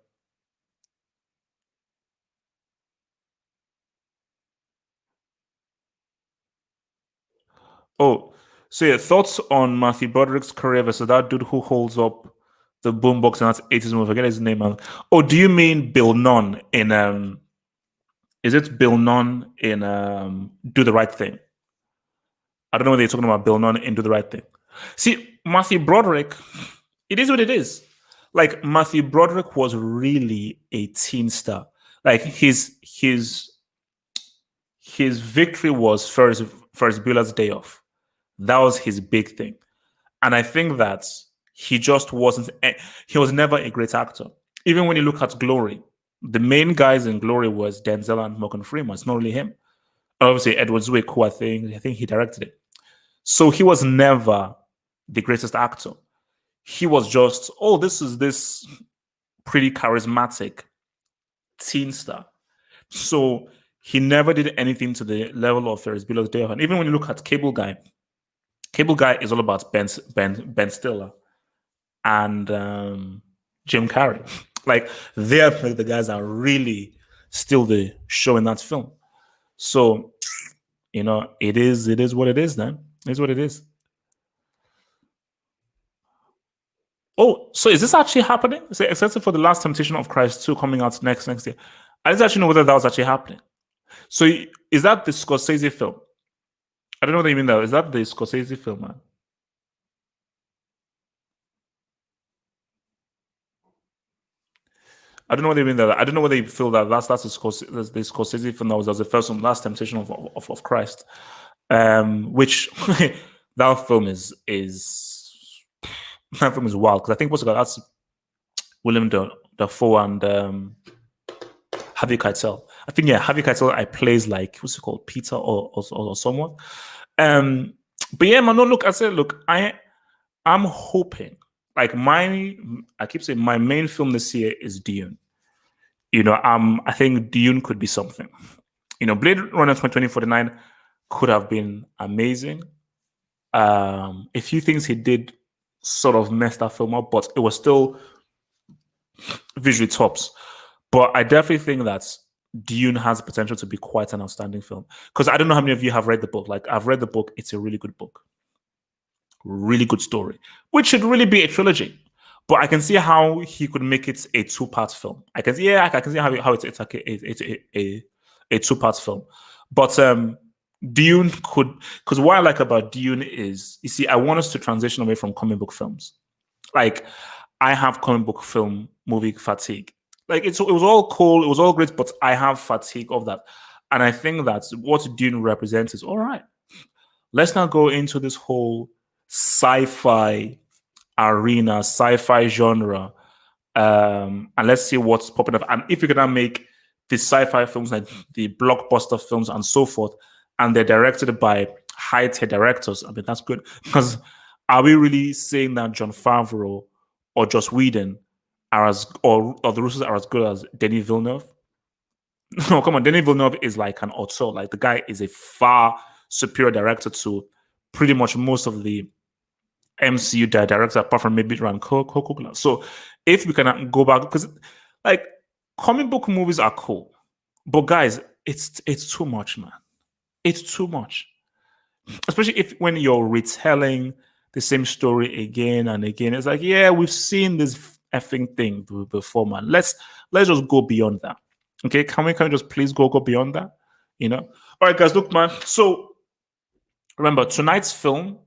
Oh, so yeah, thoughts on Matthew Broderick's career versus that dude who holds up the boombox and that's 80s movie. I forget his name. Man. Oh, do you mean Bill Nunn in is it Bill Nunn in Do the Right Thing? I don't know whether you're talking about Bill Nunn in Do the Right Thing. See, Matthew Broderick, it is what it is. Like Matthew Broderick was really a teen star. Like his victory was Ferris Bueller's Day Off. That was his big thing. And I think that he just wasn't, he was never a great actor. Even when you look at Glory, the main guys in Glory was Denzel and Morgan Freeman. It's not really him. Obviously, Edward Zwick, who I think he directed it. So he was never the greatest actor. He was just, oh, this is this pretty charismatic teen star. So he never did anything to the level of Ferris Bueller's Day Off. And even when you look at Cable Guy is all about Ben Stiller and Jim Carrey. Like they're the guys that are really still the show in that film. So it is what it is. Then it is what it is. Oh, so is this actually happening? So except for the Last Temptation of Christ 2 coming out next year, I didn't actually know whether that was actually happening. So is that the Scorsese film? I don't know what you mean though. Is that the Scorsese film, man? I don't know what they mean that. I don't know whether you feel that that's the Scorsese film that was the first one, Last Temptation of Christ, which that film is that film is wild because I think that's William Dafoe and Harvey Keitel. I think Harvey Keitel I plays like what's it called, Peter or someone. But yeah, man, no, look, I said, look, I'm hoping like I keep saying my main film this year is Dune. I think Dune could be something. Blade Runner 2049 could have been amazing. A few things he did sort of messed that film up, but it was still visually tops. But I definitely think that Dune has potential to be quite an outstanding film. Because I don't know how many of you have read the book. Like I've read the book. It's a really good book. Really good story, which should really be a trilogy. But I can see how he could make it a two-part film. I can see how it's like a two-part film. But Dune could, because what I like about Dune is, you see, I want us to transition away from comic book films. Like I have comic book film movie fatigue. Like it was all cool, it was all great, but I have fatigue of that. And I think that what Dune represents is all right. Let's not go into this whole sci-fi arena, sci-fi genre, and let's see what's popping up. And if you're gonna make the sci-fi films, like the blockbuster films and so forth, and they're directed by high-tier directors, I mean that's good. Because are we really saying that Jon Favreau or Joss Whedon or the Russos are as good as Denis Villeneuve? No, come on, Denis Villeneuve is like an auteur. Like the guy is a far superior director to pretty much most of the MCU directors, apart from maybe Ran Coogler. So if we can go back, because like comic book movies are cool, but guys, it's too much, man. It's too much, especially if when you're retelling the same story again and again. It's like, yeah, we've seen this effing thing before, man. Let's just go beyond that. Okay, can we just please go beyond that? You know. All right, guys. Look, man. So remember, tonight's film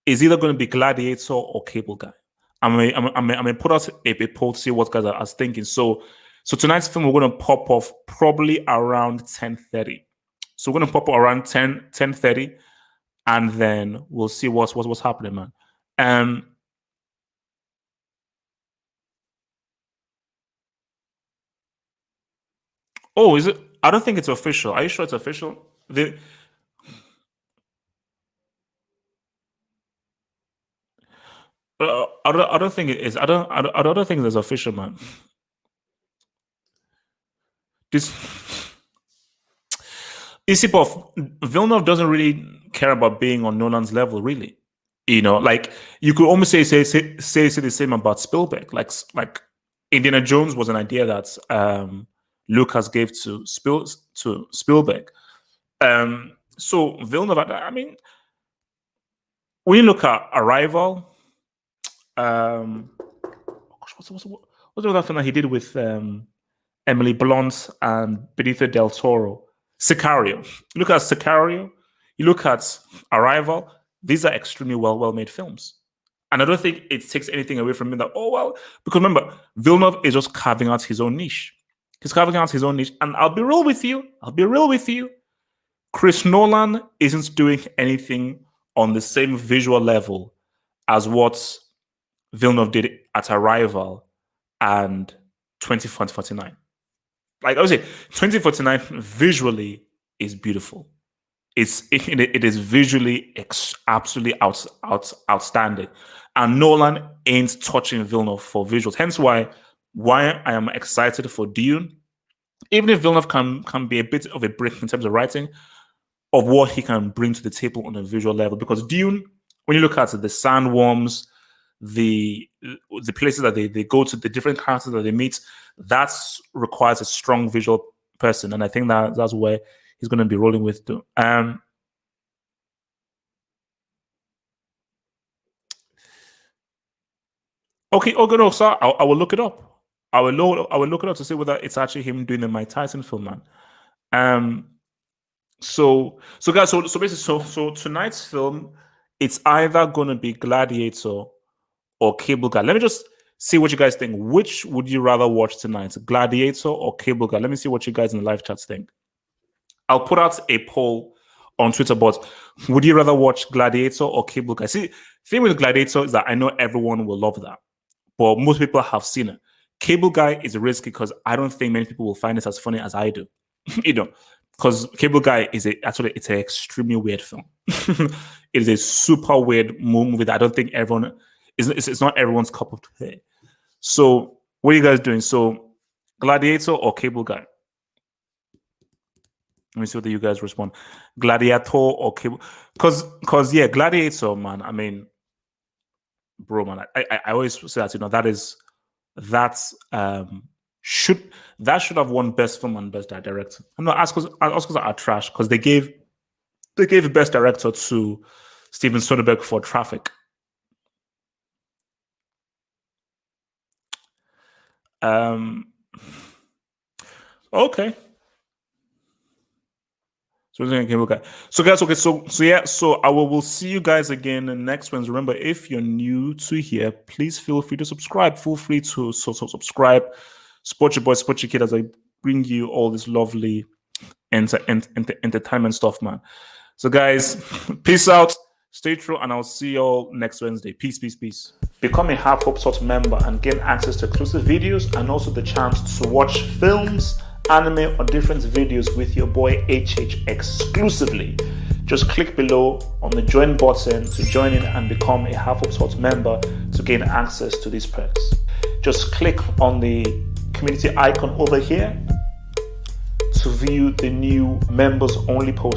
is either going to be Gladiator or Cable Guy. I'm gonna put out a poll to see what guys are thinking. So tonight's film we're going to pop off probably around 10:30. So we're going to pop around 10:30, and then we'll see what's happening, man. Oh, is it? I don't think it's official. Are you sure it's official? I don't think it is. I don't think it's official, man. This. You see, but Villeneuve doesn't really care about being on Nolan's level, really. You know, like you could almost say the same about Spielberg. Like Indiana Jones was an idea that Lucas gave to Spielberg. So Villeneuve, I mean, when you look at Arrival, what's the other thing that he did with Emily Blunt and Benicio del Toro? Sicario. You look at Sicario, you look at Arrival, these are extremely well made films. And I don't think it takes anything away from me that, oh, well, because remember, Villeneuve is just carving out his own niche. He's carving out his own niche. And I'll be real with you. Chris Nolan isn't doing anything on the same visual level as what Villeneuve did at Arrival and 2049. Like I would say, 2049 visually is beautiful. It is visually absolutely outstanding, and Nolan ain't touching Villeneuve for visuals. Hence why I am excited for Dune. Even if Villeneuve can be a bit of a brick in terms of writing, of what he can bring to the table on a visual level. Because Dune, when you look at it, the sandworms, the places that they go to, the different characters that they meet, that requires a strong visual person, and I think that's where he's going to be rolling with too. Okay, no, sir, I will look it up. I will look it up to see whether it's actually him doing the Mike Tyson film, man. So guys, so basically, so tonight's film, it's either going to be Gladiator or Cable Guy. Let me just see what you guys think. Which would you rather watch tonight, Gladiator or Cable Guy? Let me see what you guys in the live chats think. I'll put out a poll on Twitter, but would you rather watch Gladiator or Cable Guy? See, the thing with Gladiator is that I know everyone will love that, but most people have seen it. Cable Guy is risky because I don't think many people will find it as funny as I do. You know, because Cable Guy it's an extremely weird film. It is a super weird movie that I don't think everyone. It's not everyone's cup of tea. So what are you guys doing? So Gladiator or Cable Guy? Let me see whether you guys respond. Gladiator or Cable? Because yeah, Gladiator, man. I mean, bro, man. I always say that, you know, that should have won Best Film and Best Director. I know Oscars are trash because they gave Best Director to Steven Soderbergh for Traffic. Okay. So guys, okay, so yeah, so I will see you guys again next Wednesday. Remember, if you're new to here, please feel free to subscribe. Feel free to subscribe. Support your boy, support your kid as I bring you all this lovely entertainment stuff, man. So guys, peace out. Stay true, and I'll see you all next Wednesday. Peace, peace, peace. Become a Half Hope Sort member and gain access to exclusive videos and also the chance to watch films, anime, or different videos with your boy HH exclusively. Just click below on the join button to join in and become a Half Hope Sort member to gain access to these perks. Just click on the community icon over here to view the new members only post